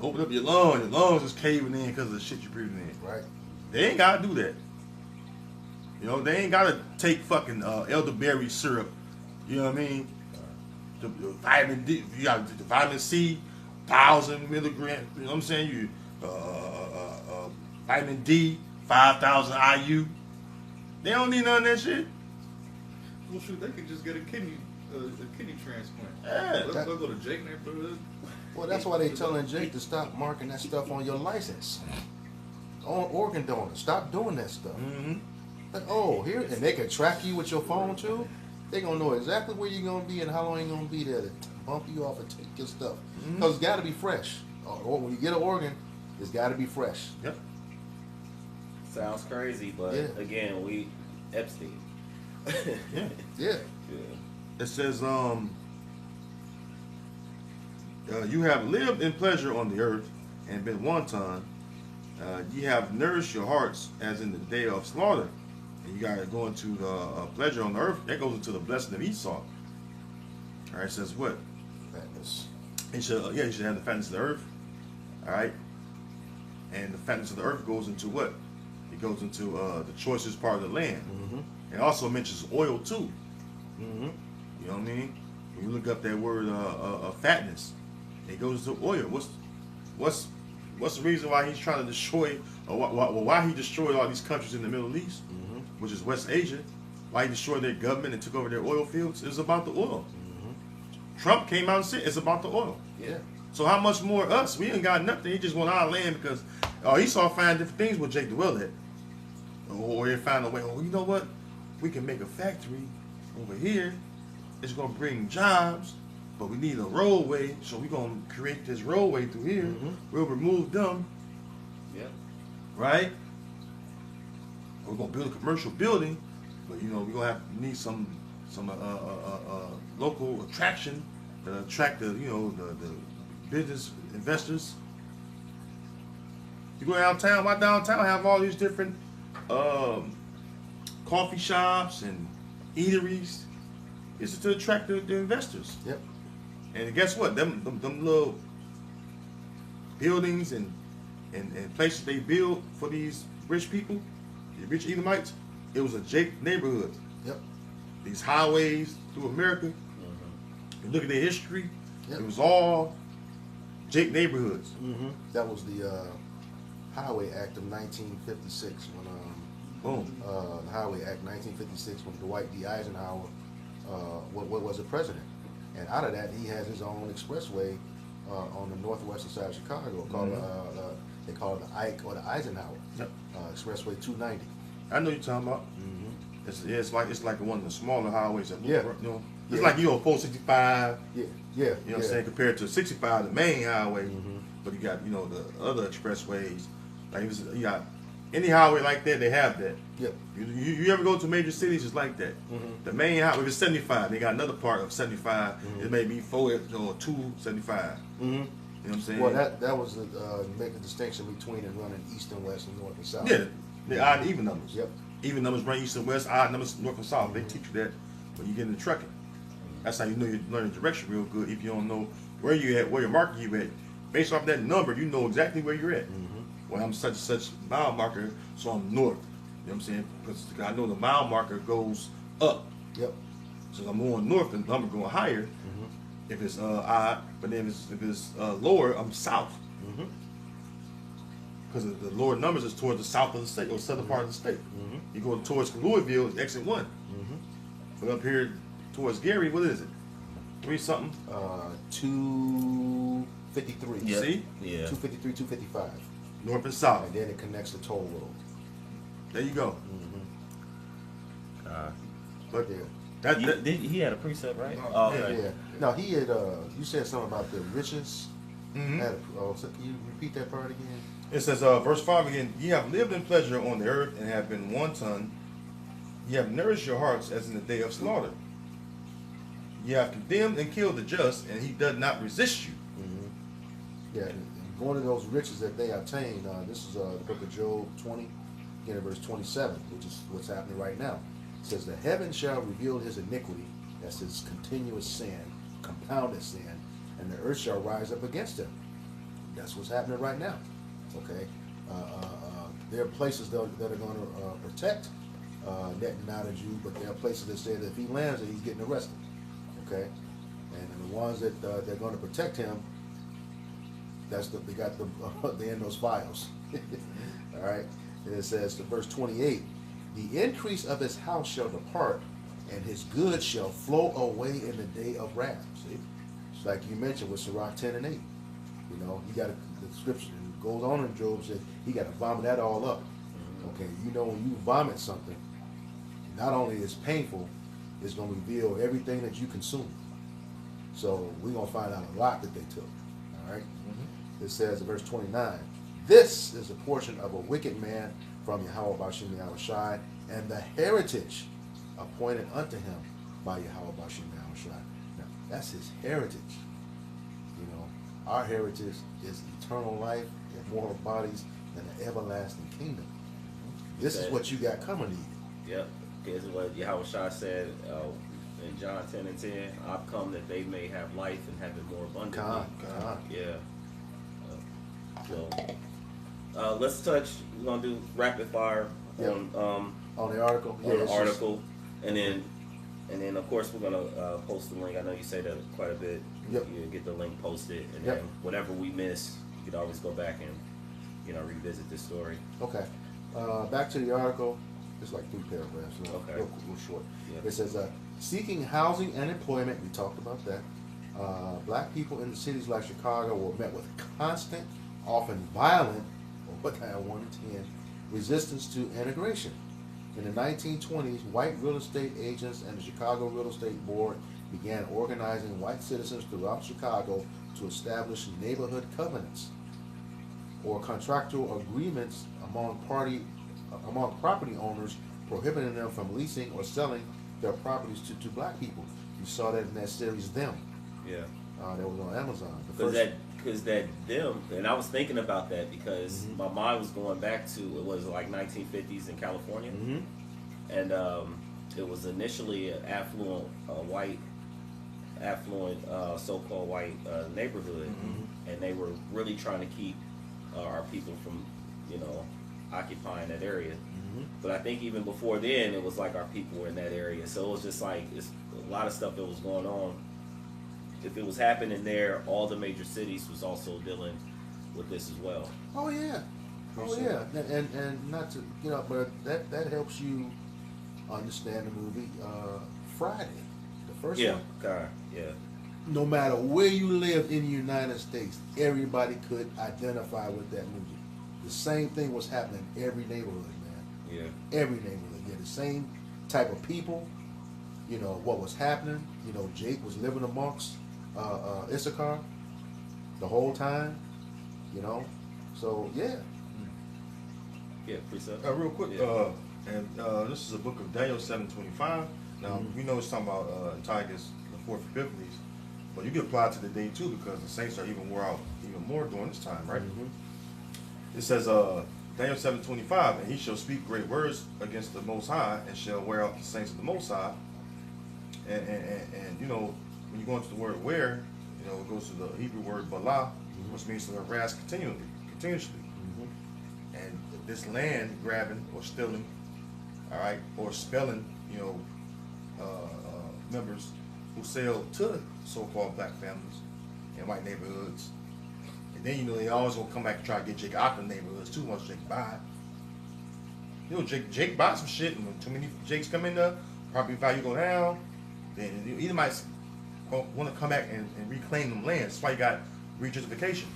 open up your lungs. Your lungs is caving in because of the shit you're breathing in. Right. They ain't gotta do that. You know, they ain't gotta take fucking elderberry syrup. You know what I mean? The vitamin D, you got the vitamin C, 1,000 milligrams. You know what I'm saying? You vitamin D, 5,000 IU. They don't need none of that shit. Well, shoot, they could just get a kidney transplant. Yeah. Let's go to Jake neighborhood. Well, that's why they telling Jake to stop marking that stuff on your license. On organ donor, stop doing that stuff. Mm-hmm. Like, oh, here, and they can track you with your phone too. They gonna know exactly where you're gonna be and how long you're gonna be there to bump you off and take your stuff. Because it's got to be fresh. Or when you get an organ, it's got to be fresh. Yep. Sounds crazy, but Yeah. again, we Epstein. Yeah. Yeah. It says, you have lived in pleasure on the earth and been wanton. Ye have nourished your hearts as in the day of slaughter. And you got to go into the pleasure on the earth. That goes into the blessing of Esau. All right, it says what? Fatness. You should have the fatness of the earth. All right. And the fatness of the earth goes into what? It goes into the choicest part of the land. Mm-hmm. It also mentions oil too. Mm-hmm. You know what I mean? When you look up that word fatness, it goes to oil. What's the reason why he's trying to destroy, or why he destroyed all these countries in the Middle East, which is West Asia? Why he destroyed their government and took over their oil fields? It was about the oil. Trump came out and said it's about the oil. Yeah. So how much more us? We ain't got nothing. He just want our land because Esau find different things with Jake dwell at. Or he find a way, oh, you know what? We can make a factory over here. It's going to bring jobs, but we need a roadway, so we're going to create this roadway through here. We'll remove them, Yep. right? We're going to build a commercial building, but we're going to need some local attraction to attract the business investors. You go downtown, my downtown have all these different coffee shops and eateries. It's to attract the investors. Yep. And guess what? Them little buildings and places they build for these rich people, the rich Edomites, it was a Jake neighborhood. Yep. These highways through America, you look at their history, Yep. it was all Jake neighborhoods. That was the Highway Act of 1956 when Boom. the Highway Act 1956 when Dwight D. Eisenhower what was the president, and out of that he has his own expressway on the northwestern side of Chicago called they call it the Ike or the Eisenhower Expressway 290. I know you're talking about. It's like one of the smaller highways. That Yeah. It's like 465. Yeah. You know what I'm saying? Compared to 65, the main highway. But you got the other expressways. Like you got any highway like that, they have that. Yep. You ever go to major cities? It's like that. The main highway, if it's 75, they got another part of 75. It may be 4 or 275. You know what I'm saying? Well, that was make a distinction between it running east and west and north and south. Yeah, they're odd and even numbers. Yep. Even numbers run east and west, odd numbers north and south. They teach you that when you get into trucking. That's how you know you're learning direction real good. If you don't know where you at, where your marker you at, based off that number, you know exactly where you're at. Well, I'm such and such mile marker, so I'm north. You know what I'm saying? Because I know the mile marker goes up. Yep. So I'm going north, and the number going higher. If it's odd, but then if it's lower, I'm south. Because the lower numbers is towards the south of the state or southern part of the state. You go towards Louisville, it's exit 1. But up here towards Gary, what is it? 3 something? 253. Yep. See? Yeah. 253, 255. North and south. And then it connects the toll road. There you go. But Yeah. He had a precept, right? No, Oh, Yeah, okay. yeah. No, he had. You said something about the richest Mhm. So can you repeat that part again? It says, verse 5 again, ye have lived in pleasure on the earth and have been wanton. Ye have nourished your hearts as in the day of slaughter. Ye have condemned and killed the just, and he does not resist you. Yeah, and going to those riches that they obtained. This is the book of Job 20, again in verse 27, which is what's happening right now. It says, the heaven shall reveal his iniquity, that's his continuous sin, compounded sin, and the earth shall rise up against him. That's what's happening right now. Okay, there are places that are going to protect Netanyahu, but there are places that say that if he lands, that he's getting arrested. Okay, and the ones that they're going to protect him, they got they're in those files. All right, and it says, verse 28, the increase of his house shall depart, and his goods shall flow away in the day of wrath. See, it's like you mentioned with Sirach 10 and 8. You know, you got the scripture goes on in Job, says he got to vomit that all up. Okay, you know, when you vomit something, not only is it painful, it's going to reveal everything that you consume. So we're going to find out a lot that they took. All right. It says in verse 29, this is a portion of a wicked man from Yahweh Bashim Yahushai, and the heritage appointed unto him by Yahweh Bashim Yahushai. Now, that's his heritage. You know, our heritage is eternal life, immortal bodies, and an everlasting kingdom. This is what you got coming to you. Yep. This is what Yahushua said in John 10 and 10. I've come that they may have life and have it more abundantly. God. Yeah. So let's touch. We're gonna do rapid fire on the article. On the article, and then of course we're gonna post the link. I know you say that quite a bit. Yep. You get the link posted, and Yep. then whatever we miss, you could always go back and revisit this story. Okay. Back to the article. It's like 3 paragraphs. So Okay. Real short. Yep. It says, seeking housing and employment. We talked about that. Black people in cities like Chicago were met with constant, often violent, or what kind of 1 to 10, resistance to integration. In the 1920s, white real estate agents and the Chicago Real Estate Board began organizing white citizens throughout Chicago to establish neighborhood covenants or contractual agreements among property owners, prohibiting them from leasing or selling their properties to black people. You saw that in that series, Them. Yeah. That was on Amazon. Because that them, and I was thinking about that because my mind was going back to, it was like 1950s in California, and it was initially an affluent so-called white neighborhood, and they were really trying to keep our people from occupying that area. But I think even before then, it was like our people were in that area, so it was just like it's a lot of stuff that was going on. If it was happening there, all the major cities was also dealing with this as well. Oh yeah, and not to but that helps you understand the movie Friday, the first one. Yeah. No matter where you lived in the United States, everybody could identify with that movie. The same thing was happening in every neighborhood, man. Yeah. Every neighborhood. Yeah, the same type of people. What was happening. Jake was living amongst Issachar the whole time. So yeah. Yeah, precept. Real quick, this is a book of Daniel 7:25. Now we know it's talking about Antiochus the 4th Epiphanes, but you can apply it to the day too because the saints are even wore out even more during this time, right? It says Daniel 7:25, and he shall speak great words against the Most High, and shall wear out the saints of the Most High. And when you go into the word wear, it goes to the Hebrew word bala, which means to harass continuously. And this land grabbing or stealing, all right, or spelling, members who sell to so-called black families in white neighborhoods. And then they always gonna come back and try to get Jake out the neighborhoods too once Jake buy it. Jake buy some shit, and when too many Jakes come in there, property value go down. Then either might want to come back and reclaim them lands. That's why you got regentrification.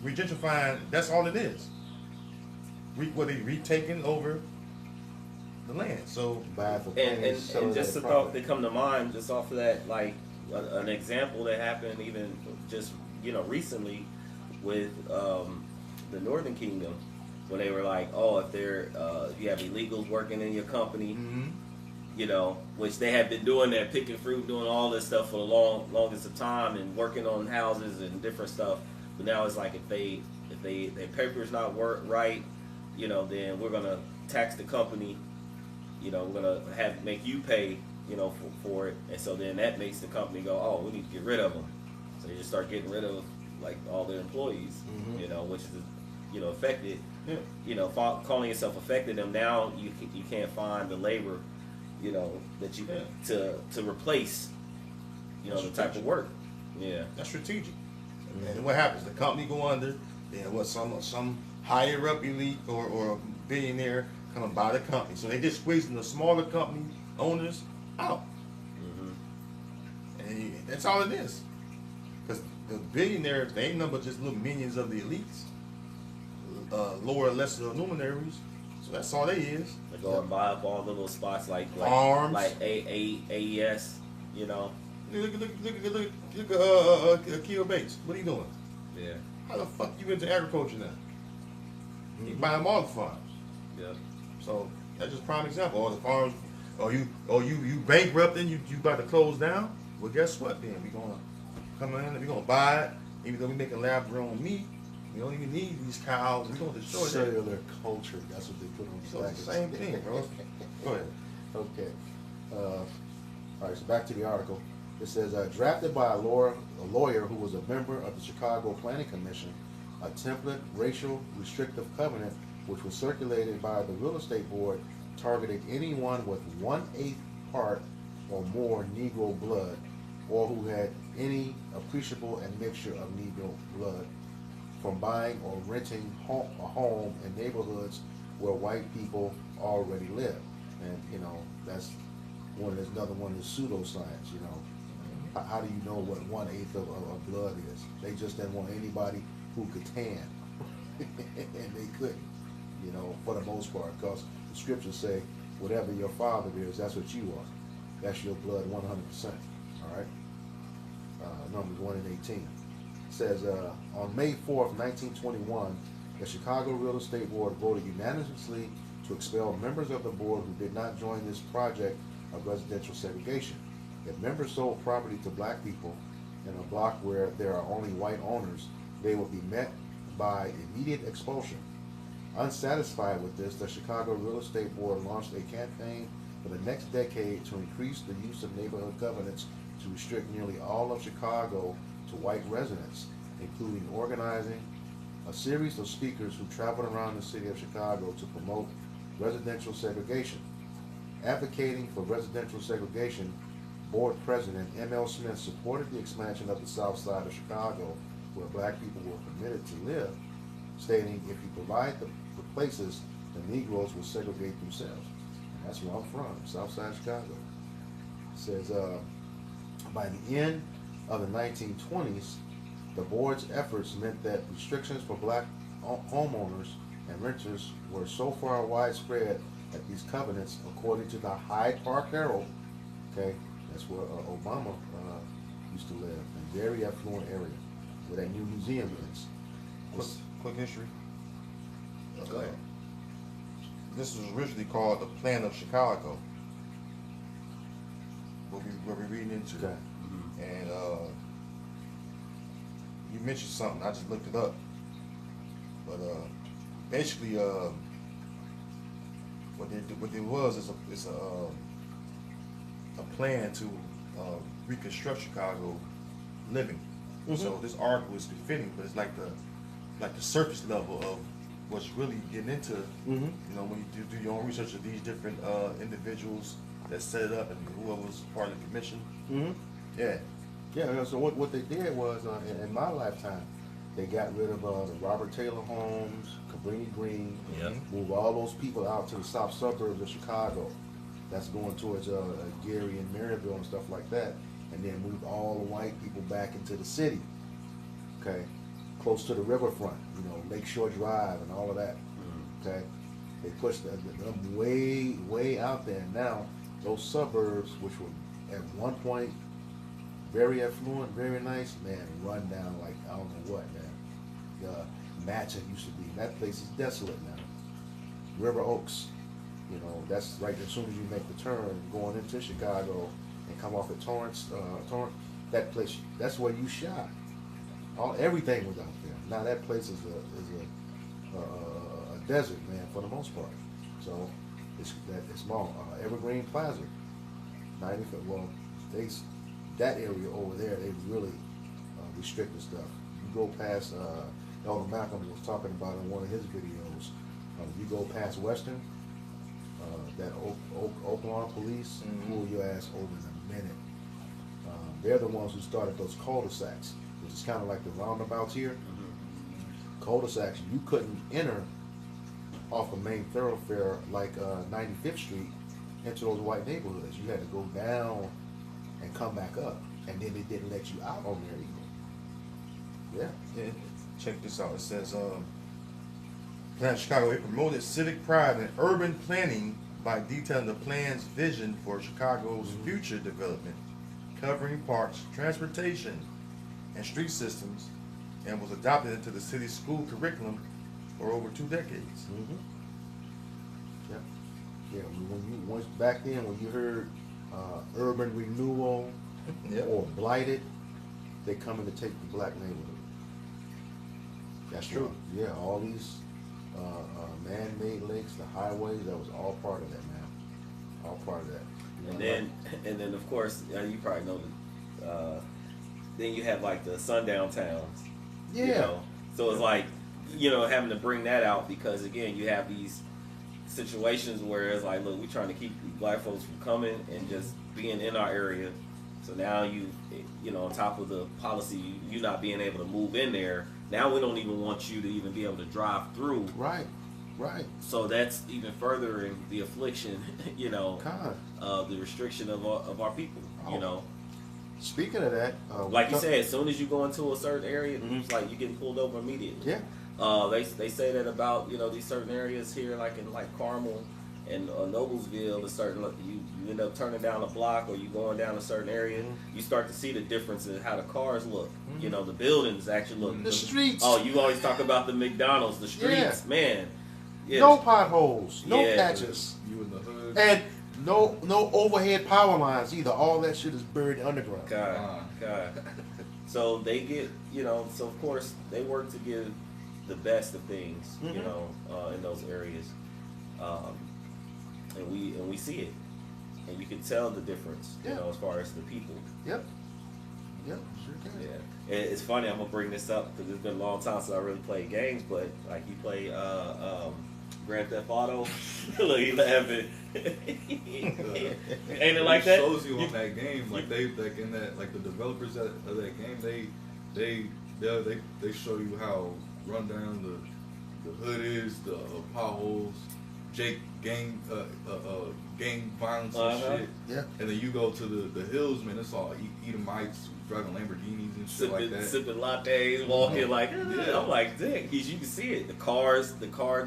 Regentrifying, that's all it is. They retaking over the land. So and just a thought that come to mind just off of that, like an example that happened even just recently with the Northern Kingdom, when they were like, oh, if you have illegals working in your company, which they have been doing that, picking fruit, doing all this stuff for the longest of time, and working on houses and different stuff. But now it's like if their papers not work right, then we're gonna tax the company. We're gonna make you pay, for it, and so then that makes the company go, oh, we need to get rid of them. So they just start getting rid of like all their employees, which is affected. Yeah. Calling yourself affected them. Now you can't find the labor, that you to replace, the type of work. Yeah, that's strategic. And what happens? The company go under. Then what? Some higher up elite or billionaire come and buy the company. So they just squeezing the smaller company owners out. And that's all it is. Because the billionaires, they ain't nothing but just little minions of the elites, lower, lesser luminaries. So that's all they is. They go and buy up all the little spots like Farms, like AES, Look at Keel Bates. What are you doing? Yeah. How the fuck you into agriculture now? You buying all the farms. Yeah. So that's just a prime example. All the farms, you bankrupting, you about to close down. Well, guess what? Then we gonna come in and we gonna buy it. Even though we making lab grown meat, we don't even need these cows. We gonna destroy that. Cellular culture. That's what they put on the So it's the same thing, bro. Go ahead. Okay. All right. So back to the article. It says, drafted by a lawyer who was a member of the Chicago Planning Commission, a template racial restrictive covenant which was circulated by the real estate board targeted anyone with 1/8 part or more Negro blood, or who had any appreciable admixture of Negro blood from buying or renting a home in neighborhoods where white people already live. And that's another one of the pseudoscience. How do you know what 1/8 of blood is? They just didn't want anybody who could tan, and they couldn't. For the most part, because the scriptures say, whatever your father is, that's what you are. That's your blood, 100%. All right. Numbers 1:18 says, on May 4th, 1921, the Chicago Real Estate Board voted unanimously to expel members of the board who did not join this project of residential segregation. If members sold property to black people in a block where there are only white owners, they would be met by immediate expulsion. Unsatisfied with this, the Chicago Real Estate Board launched a campaign for the next decade to increase the use of neighborhood covenants to restrict nearly all of Chicago to white residents, including organizing a series of speakers who traveled around the city of Chicago to promote residential segregation. Advocating for residential segregation, Board President M.L. Smith supported the expansion of the south side of Chicago where black people were permitted to live, stating, if you provide the places, the Negroes will segregate themselves. And that's where I'm from, south side of Chicago. It says, by the end of the 1920s, the board's efforts meant that restrictions for black homeowners and renters were so far widespread that these covenants, according to the Hyde Park Herald, okay, that's where Obama used to live, in a very affluent area, where that new museum is. Quick history. Go ahead. This was originally called the Plan of Chicago. What we're reading into. Okay. And you mentioned something. I just looked it up. But basically, what it was is a plan to reconstruct Chicago living. So this article is defending, but it's like the surface level of what's really getting into. When you do your own research of these different individuals that set it up and whoever was part of the commission. Yeah. So what they did was, in my lifetime, they got rid of the Robert Taylor homes, Cabrini Green, moved all those people out to the south suburbs of Chicago. That's going towards Gary and Maryville and stuff like that, and then moved all the white people back into the city. Okay, close to the riverfront, Lakeshore Drive and all of that. Okay, they pushed them way out there. Now those suburbs, which were at one point very affluent, very nice, man, run down like I don't know what, man. The Matching used to be. That place is desolate now. River Oaks, you know, that's right as soon as you make the turn going into Chicago and come off at Torrance, that place, that's where you shot. Everything was out there. Now that place is a desert, man, for the most part. So it's small. Evergreen Plaza, 95. Well, that area over there, they really restricted stuff. You go past Elder Malcolm was talking about in one of his videos. You go past Western, that Oak Lawn Police pull your ass over in a minute. They're the ones who started those cul-de-sacs, which is kind of like the roundabouts here. Cul-de-sacs, you couldn't enter off a main thoroughfare like 95th Street into those white neighborhoods. You had to go down and come back up, and then they didn't let you out on there either. Yeah. Check this out. It says, Plan of Chicago, it promoted civic pride and urban planning by detailing the plan's vision for Chicago's future development, covering parks, transportation, and street systems, and was adopted into the city's school curriculum for over 2 decades. Yep. Yeah. Once back then, when you heard urban renewal or blighted, they coming to take the black neighborhood. That's true. Yeah, all these man-made lakes, the highways, that was all part of that, man. All part of that. You know, And then of course, you probably know that. Then you have like the sundown towns. Yeah. You know? So it's like, you know, having to bring that out because again, you have these situations where it's like, look, we're trying to keep black folks from coming and just being in our area. So now you know, on top of the policy, you not being able to move in there. Now we don't even want you to even be able to drive through. Right. So that's even furthering the affliction, you know, the restriction of our people, you know. Speaking of that, like you said, as soon as you go into a certain area, it's like you're getting pulled over immediately. Yeah. They say that about, you know, these certain areas here, like in like Carmel and Noblesville, a certain you end up turning down a block or you going down a certain area, you start to see the difference in how the cars look. You know, the buildings actually look. The streets. Oh, you always talk about the McDonald's, the streets, man. Yeah. No potholes, no patches, You in the hood. and no overhead power lines either. All that shit is buried underground. God. So they get, you know, so of course they work to give the best of things, you know, in those areas, and we see it, and you can tell the difference, you know, as far as the people. Yep, sure can. Yeah, it's funny. I'm gonna bring this up because it's been a long time since I really played games, but like you play Grand Theft Auto. Look, he laughing. Ain't it like that? It shows you on that game, like they like in that, like the developers of that game, they show you how run down the hood is, the potholes, gang violence and shit. Yeah. And then you go to the hills, man. It's all Edomites driving Lamborghinis and shit like that. Sipping lattes, walking like. I'm like, dang, you can see it. The car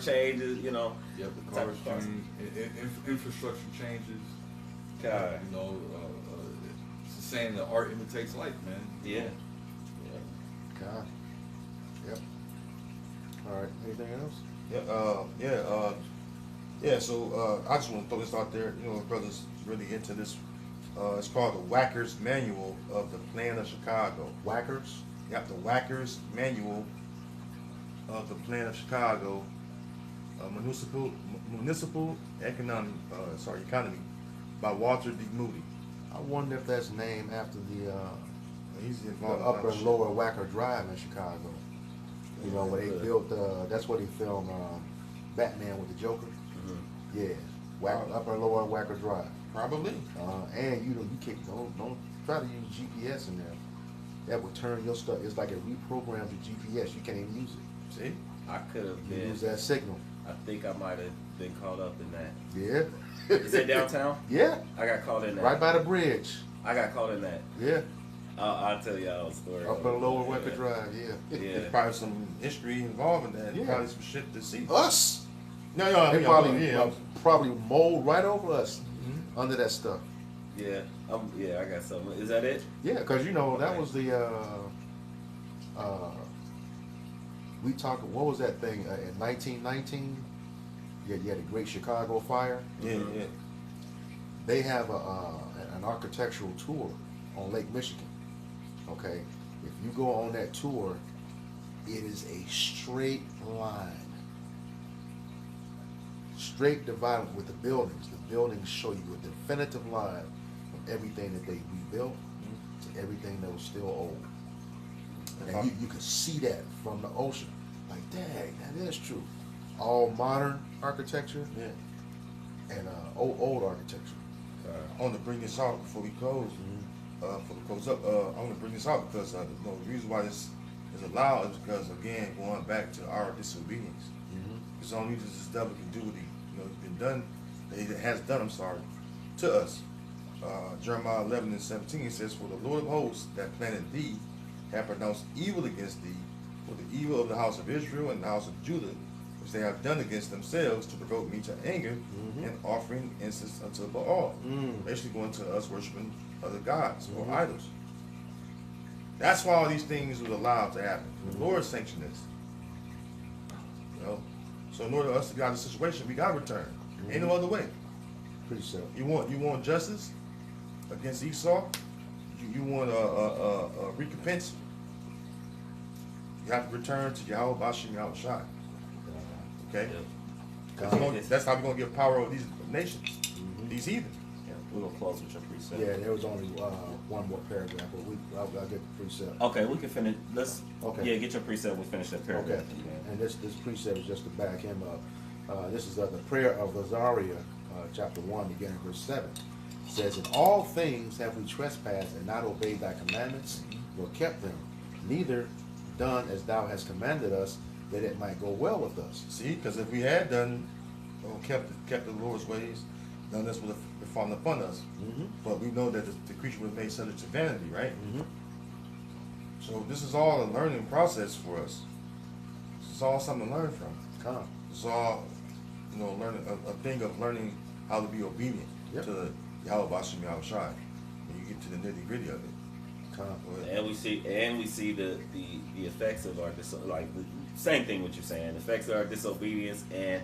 changes, you know. Yep, the cars change. Infrastructure changes. God. You know, it's the saying that art imitates life, man. Yeah. God. Yep. All right. Anything else? So I just want to throw this out there. You know, brothers really into this. It's called the Whackers Manual of the Plan of Chicago. Whackers? Yep, the Whackers Manual of the Plan of Chicago, Municipal Economy by Walter D. Moody. I wonder if that's named after the He's involved in upper a lot of and shit. lower Wacker Drive in Chicago. You know, where they built, that's where they filmed Batman with the Joker. Yeah, upper and lower Wacker Drive. Probably. And you can't don't try to use GPS in there. That would turn your stuff. It's like it reprograms the GPS. You can't even use it. See? I could have You been. use that signal. I think I might have been caught up in that. Yeah. Is it downtown? Yeah. I got caught in that. Right by the bridge. I got caught in that. Yeah. I'll tell y'all a story. Upper and lower Wacker Drive. Yeah. Yeah. There's probably some history involved in that. Yeah. Probably some shit to see. Us. No, They probably mold right over us under that stuff. Yeah, yeah, I got something. Is that it? Yeah, because that Okay. was the we talked. What was that thing in 1919? You had the Great Chicago Fire. Yeah, yeah. They have an architectural tour on Lake Michigan. Okay, if you go on that tour, it is a straight line, straight divided with the buildings. The buildings show you a definitive line from everything that they rebuilt to everything that was still old. And you can see that from the ocean. Like, dang, that is true. All modern architecture and old architecture. I want to bring this out before we close. Before we close up, I want to bring this out because the reason why this is allowed is because, again, going back to our disobedience. It's the only reason this devil can do what he's been done, that he has done, to us. Jeremiah 11:17 says, "For the Lord of hosts that planted thee have pronounced evil against thee, for the evil of the house of Israel and the house of Judah, which they have done against themselves to provoke me to anger, and offering incense unto Baal." Basically going to us worshiping other gods or idols. That's why all these things was allowed to happen. The Lord sanctioned this. So in order for us to get out of the situation, we gotta return. Ain't no other way. Pretty simple. You want justice against Esau? You want a recompense? You have to return to Yahweh Bashim Yahweh Shai. Okay? That's how we're going to get power over these nations, these heathen. Yeah, we're gonna close with your precept. Yeah, there was only one more paragraph, but I'll get the precept. Okay, we can finish. Let's. Okay. Yeah, get your precept. We'll finish that paragraph. Okay, and this precept is just to back him up. This is the prayer of Azariah, chapter 1, beginning verse 7. It says, "In all things have we trespassed and not obeyed thy commandments, nor kept them, neither done as thou hast commanded us, that it might go well with us." See, because if we had done, kept the Lord's ways, none of this would have fallen upon us. But we know that the creature was made subject to vanity, right? So this is all a learning process for us. This is all something to learn from. Come. It's all, learning a thing of learning how to be obedient Yep. to the Yahweh Bashim Yahweh Shai. When you get to the nitty gritty of it. Come. Go ahead. And we see the effects of our like the same thing what you're saying, effects of our disobedience and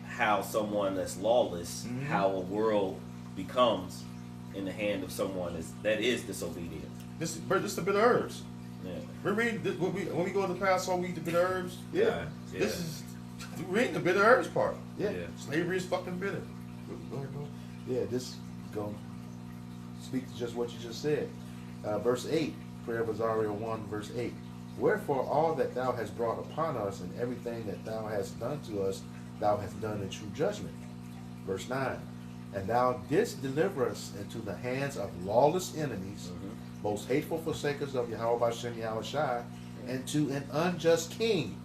how someone that's lawless, how a world becomes in the hand of someone that is disobedient. This is the bitter herbs. Yeah. We're reading this, when we go to the Passover, we eat the bitter herbs. Yeah. This is we're reading the bitter herbs part. Yeah. Slavery is fucking bitter. Go ahead, go. Yeah, this going to speak to just what you just said. Verse 8, prayer of Azariah 1, verse 8. "Wherefore all that thou hast brought upon us and everything that thou hast done to us, thou hast done in true judgment." Verse 9. "And thou didst deliver us into the hands of lawless enemies, most hateful forsakers of Yahweh Bashem Yahweh Shai, and to an unjust king,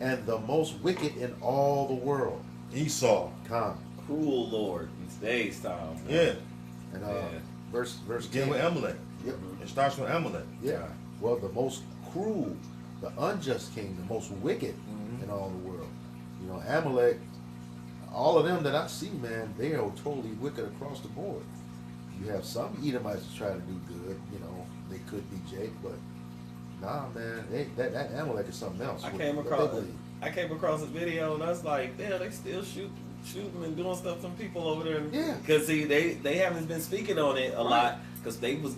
and the most wicked in all the world." Esau. Come. Cruel Lord, these days time. Yeah. And Yeah. verse Begin 10. with Amalek. Yep. It starts with Amalek. Yeah. Well, the most cruel, the unjust king, the most wicked in all the world. Amalek, all of them that I see, man, they are totally wicked across the board. You have some Edomites that try to do good, they could be Jake, but nah, man, that Amalek is something else. I What came they across believe. a video and I was like, damn, they still shooting and doing stuff to people over there. Yeah. Because see, they haven't been speaking on it a lot because they was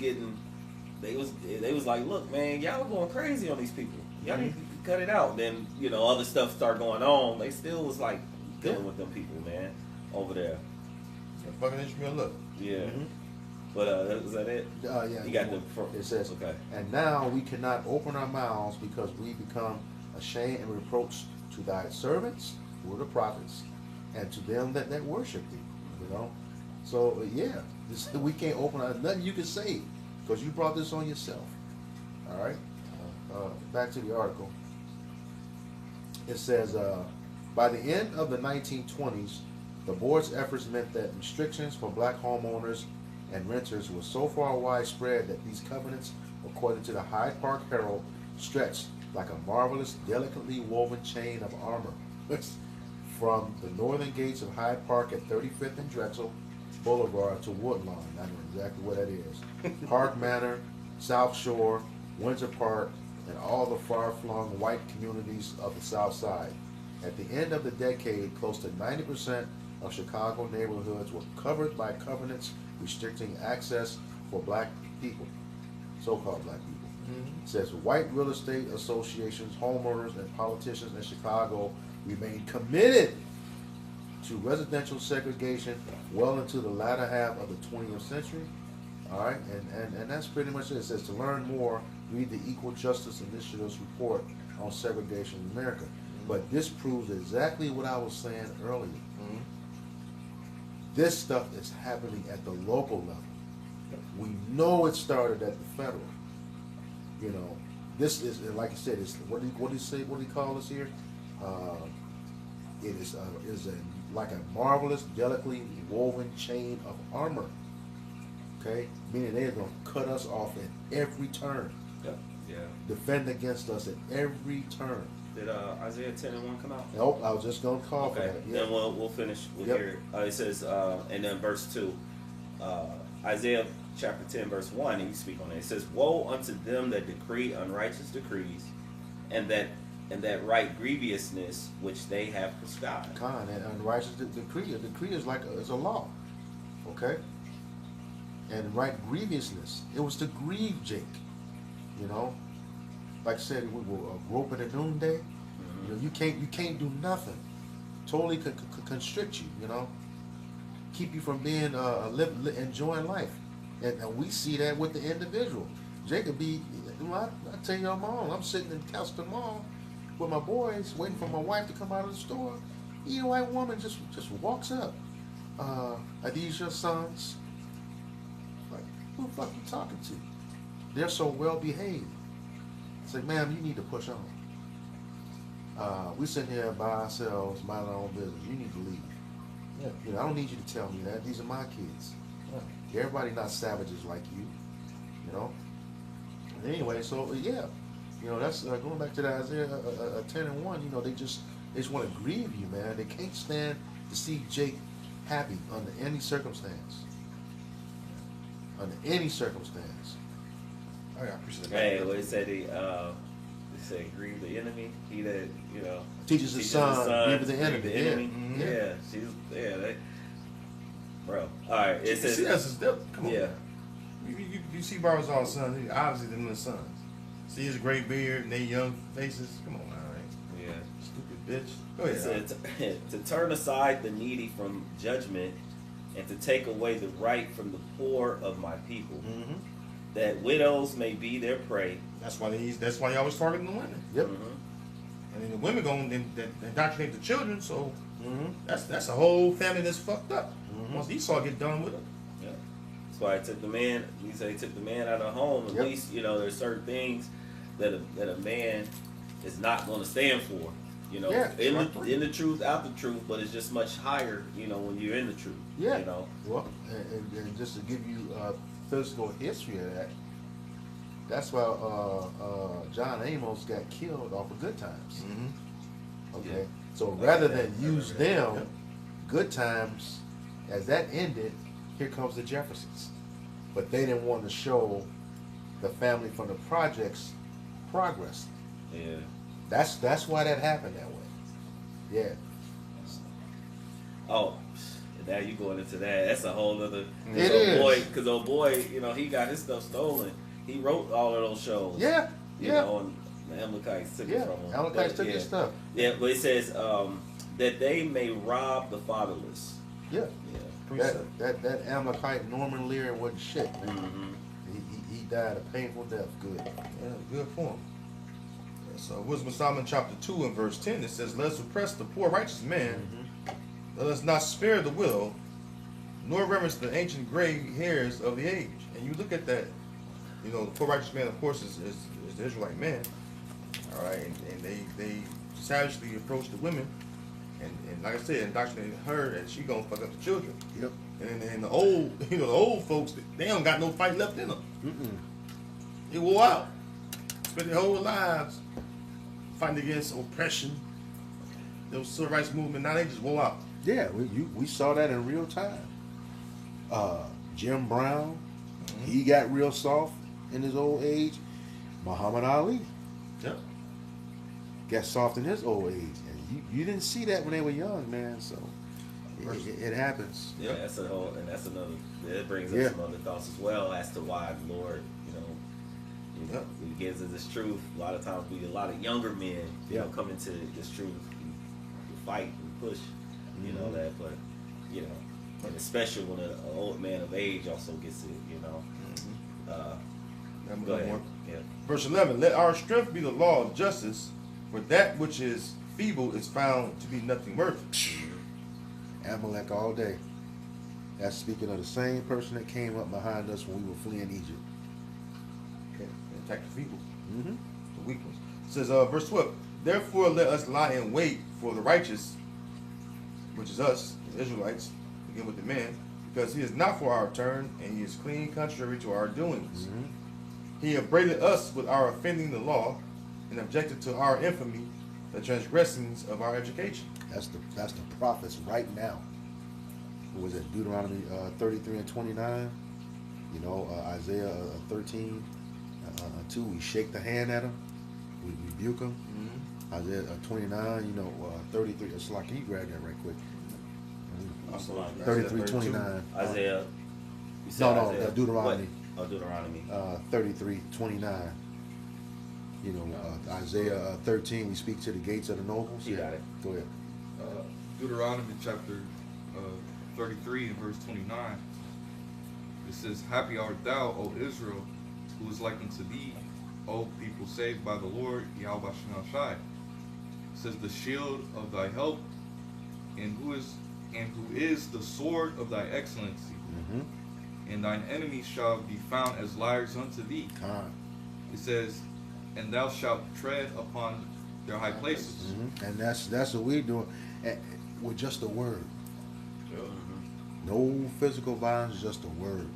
like, look, man, y'all going crazy on these people. Y'all need to cut it out. Then other stuff start going on. They still was like dealing with them people, man, over there. Fucking Ishmael, look. Yeah. But was that it? Yeah. You got It says, okay. "And now we cannot open our mouths because we become ashamed and reproach to thy servants, who are the prophets, and to them that worship thee." So we can't open our, nothing you can say because you brought this on yourself. All right. Back to the article. It says, by the end of the 1920s, the board's efforts meant that restrictions for black homeowners and renters were so far widespread that these covenants, according to the Hyde Park Herald, stretched like a marvelous, delicately woven chain of armor from the northern gates of Hyde Park at 35th and Drexel Boulevard to Woodlawn. I know exactly what that is. Park Manor, South Shore, Windsor Park, and all the far-flung white communities of the South Side. At the end of the decade, close to 90% of Chicago neighborhoods were covered by covenants restricting access for black people, so-called black people. It says white real estate associations, homeowners, and politicians in Chicago remain committed to residential segregation well into the latter half of the 20th century. All right, and that's pretty much it. It says to learn more, read the Equal Justice Initiative's report on segregation in America. But this proves exactly what I was saying earlier. This stuff is happening at the local level. We know it started at the federal. You know, this is, like I said, it's what do you say? What do you call this here? It is like a marvelous, delicately woven chain of armor. Okay, meaning they're gonna cut us off at every turn. Yep. Yeah. Defend against us at every turn. Did Isaiah 10:1 come out? Nope, I was just gonna call for Okay, that. Yeah. then we'll finish. We'll Yep. hear it. It says, and then verse 2, Isaiah chapter 10, verse 1, and you speak on it. It says, "Woe unto them that decree unrighteous decrees, and that write grievousness which they have prescribed." Con and unrighteous decree. A decree is like is a law. Okay. And right grievousness. It was to grieve Jake. You know, like I said, we were groping at noonday. You know, you can't do nothing. Totally constrict you. You know, keep you from being enjoying life. And we see that with the individual. Jacob I tell you, I'm sitting in Castle Mall with my boys, waiting for my wife to come out of the store. You know, white woman just walks up. Are these your sons? Like, who the fuck you talking to? They're so well behaved. It's like, ma'am, you need to push on. We sitting here by ourselves, minding our own business. You need to leave. Yeah. You know, I don't need you to tell me that. These are my kids. Yeah. Everybody not savages like you. You know. Anyway, so yeah, you know, that's going back to the Isaiah 10:1. You know, they just want to grieve you, man. They can't stand to see Jake happy under any circumstance. Under any circumstance. Oh, yeah, I appreciate Hey, that. what it said, they said, "Grieve the enemy." He that Teaches his son, grieve the enemy. The enemy. Mhm. Yeah, they, bro. All right, it says, See, that's his come on. yeah. You see Barzal's son, he obviously them his sons. See his gray beard and they young faces? Come on, all right. Yeah. Stupid bitch. Go It ahead. said, to turn aside the needy from judgment, and to take away the right from the poor of my people, that widows may be their prey. That's why he always targeting the women. Yep. And then the women go and indoctrinate the children, so that's a whole family that's fucked up. Once Esau get done with it. Yeah. That's why I took the man. He said he took the man out of home. At Yep. least there's certain things that a man is not going to stand for. Yeah, in the truth, out the truth, but it's just much higher. When you're in the truth. Yeah. Well, and just to give you physical history of that, that's why John Amos got killed off of Good Times. Okay. Yeah. So rather than I use remember that. them, Good Times, as that ended, here comes the Jeffersons. But they didn't want to show the family from the projects progress. Yeah. That's why that happened that way. Yeah. Oh, now you going into that? That's a whole other. It is. Because old boy, he got his stuff stolen. He wrote all of those shows. Yeah. Yeah. And the Amalekites took it Yeah. from him. Amalekites But, took yeah. his stuff. Yeah, but it says that they may rob the fatherless. Yeah. Yeah. That Amalekite Norman Lear wasn't shit, man. Mm-hmm. He died a painful death. Good. Yeah, good for him. So Wisdom of Solomon chapter 2 and verse 10, it says, "Let us oppress the poor righteous man, let us not spare the widow, nor reverence the ancient gray hairs of the age." And you look at that, the poor righteous man, of course, is the Israelite man. All right, and they savagely approach the women, and like I said, indoctrinated her, and she gonna fuck up the children. Yep. And the old, the old folks, they don't got no fight left in them. They wore out, spent their whole lives fighting against oppression. There was civil rights movement. Now they just wore out. Yeah, we saw that in real time. Jim Brown, he got real soft in his old age. Muhammad Ali Yep. got soft in his old age, and you didn't see that when they were young, man. So it happens. Yeah, that's a whole, and that's another. It brings up Yeah. some other thoughts as well as to why the Lord, Yep. He gives us this truth. A lot of times, a lot of younger men, come into this truth, and fight and push, Mhm. that. But and especially when an old man of age also gets it, Go ahead. Yeah. Verse 11, let our strength be the law of justice, for that which is feeble is found to be nothing worth. Amalek all day. That's speaking of the same person that came up behind us when we were fleeing Egypt. Okay. Attack the feeble, Mm-hmm. the weak ones. It says, verse 12, therefore let us lie in wait for the righteous, which is us, the Israelites, again with the man, because he is not for our turn, and he is clean contrary to our doings. Mm-hmm. He upbraided us with our offending the law, and objected to our infamy, the transgressings of our education. That's the prophets right now. What was it? Deuteronomy 33 and 29. Isaiah 13 2. We shake the hand at them. We rebuke them. Isaiah 29. 33. It's like, can you grab that right quick? Also, 33, 29. Isaiah. You said No, Isaiah. Deuteronomy. What? Oh, Deuteronomy. 33, 29. Isaiah 13, we speak to the gates of the nobles. You got it. Go ahead. Deuteronomy chapter 33 and verse 29. It says, happy art thou, O Israel, who is like unto thee, O people saved by the Lord, Yahweh Shema Shai. It says, the shield of thy help, and who is the sword of thy excellency. Mm-hmm. And thine enemies shall be found as liars unto thee. It says, and thou shalt tread upon their high places. Mm-hmm. And that's what we're doing with just a word. No physical violence, just a word.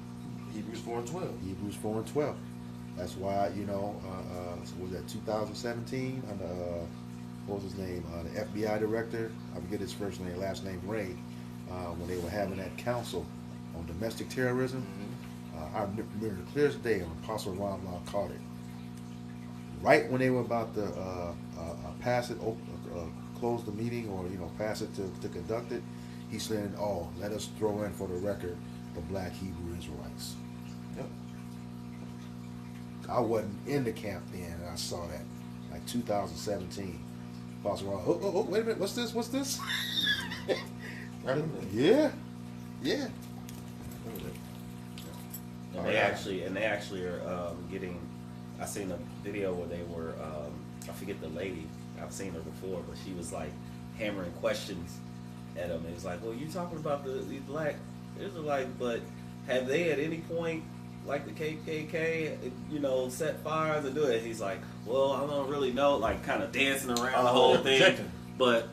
Hebrews 4 and 12. Hebrews 4 and 12. That's why, was that 2017? What was his name? The FBI director, I forget his first name, last name Ray, when they were having that council on domestic terrorism. I remember the clearest day when Apostle Ron Law caught it. Right when they were about to pass it, close the meeting, or pass it to conduct it, he said, let us throw in for the record the black Hebrew Israelites. Yep. I wasn't in the camp then, and I saw that, like 2017. Apostle Ron, wait a minute, what's this? I remember that. Yeah. I remember that. And they actually are getting. I seen a video where they were. I forget the lady. I've seen her before, but she was like hammering questions at him. It was like, "Well, you talking about these black Israelites, but have they at any point, like the KKK, set fires and do it?" He's like, "Well, I don't really know," like kind of dancing around the whole thing. Projecting. But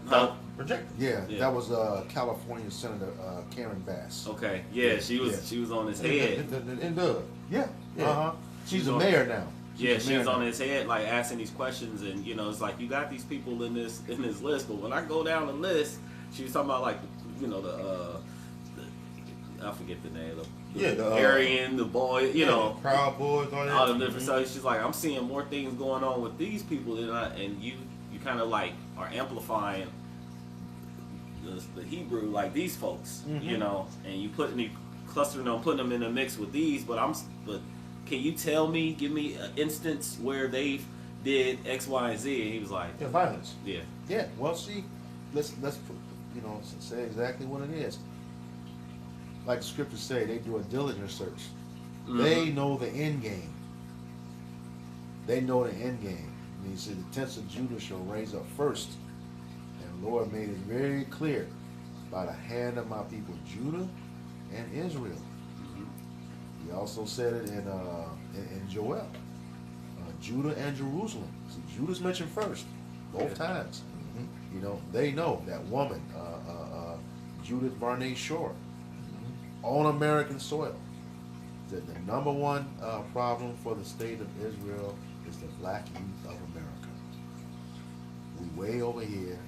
Projecting. Yeah, Yeah. that was California Senator Karen Bass. okay, yeah, she was on his head. In Doug. Yeah. Yeah. She's a mayor now. Yeah, she was on his. his head, like asking these questions, and it's like you got these people in this list, but when I go down the list, she was talking about like I forget the name, the Aryan, the boy, Proud Boys, all that. all the different stuff. She's like, I'm seeing more things going on with these people than and you kind of like are amplifying the Hebrew, like these folks, and you clustering them, putting them in a mix with these, but can you tell me, give me an instance where they did X, Y, and Z? And he was like, Yeah, violence. yeah. Yeah. Well, see, let's say exactly what it is. Like the scriptures say, they do a diligent search. Mhm. They know the end game. They know the end game. And he said, the tents of Judah shall raise up first. And the Lord made it very clear by the hand of my people, Judah and Israel. He also said it in Joel, Judah and Jerusalem. So Judah's mentioned first, both times. They know that woman, Judith Varney Shore, on American soil. That the number one problem for the state of Israel is the black youth of America. We way over here.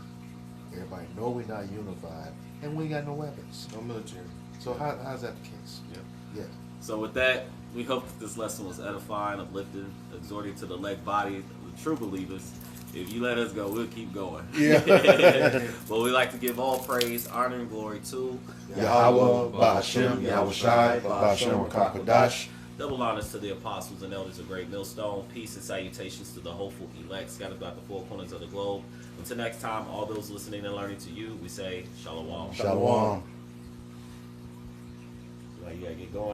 Everybody know we're not unified, and we ain't got no weapons. No military. So how's that the case? Yeah. So with that, we hope that this lesson was edifying, uplifting, exhorting to the elect body of the true believers. If you let us go, we'll keep going. Yeah. But we like to give all praise, honor, and glory to Yahweh, Ba'ashem, Yahweh Shai, Ba'ashem, Rakakadash. double honors to the apostles and elders of Great Millstone. Peace and salutations to the hopeful elect scattered throughout the four corners of the globe. Until next time, all those listening and learning to you, we say Shalom. Shalom. You gotta get going.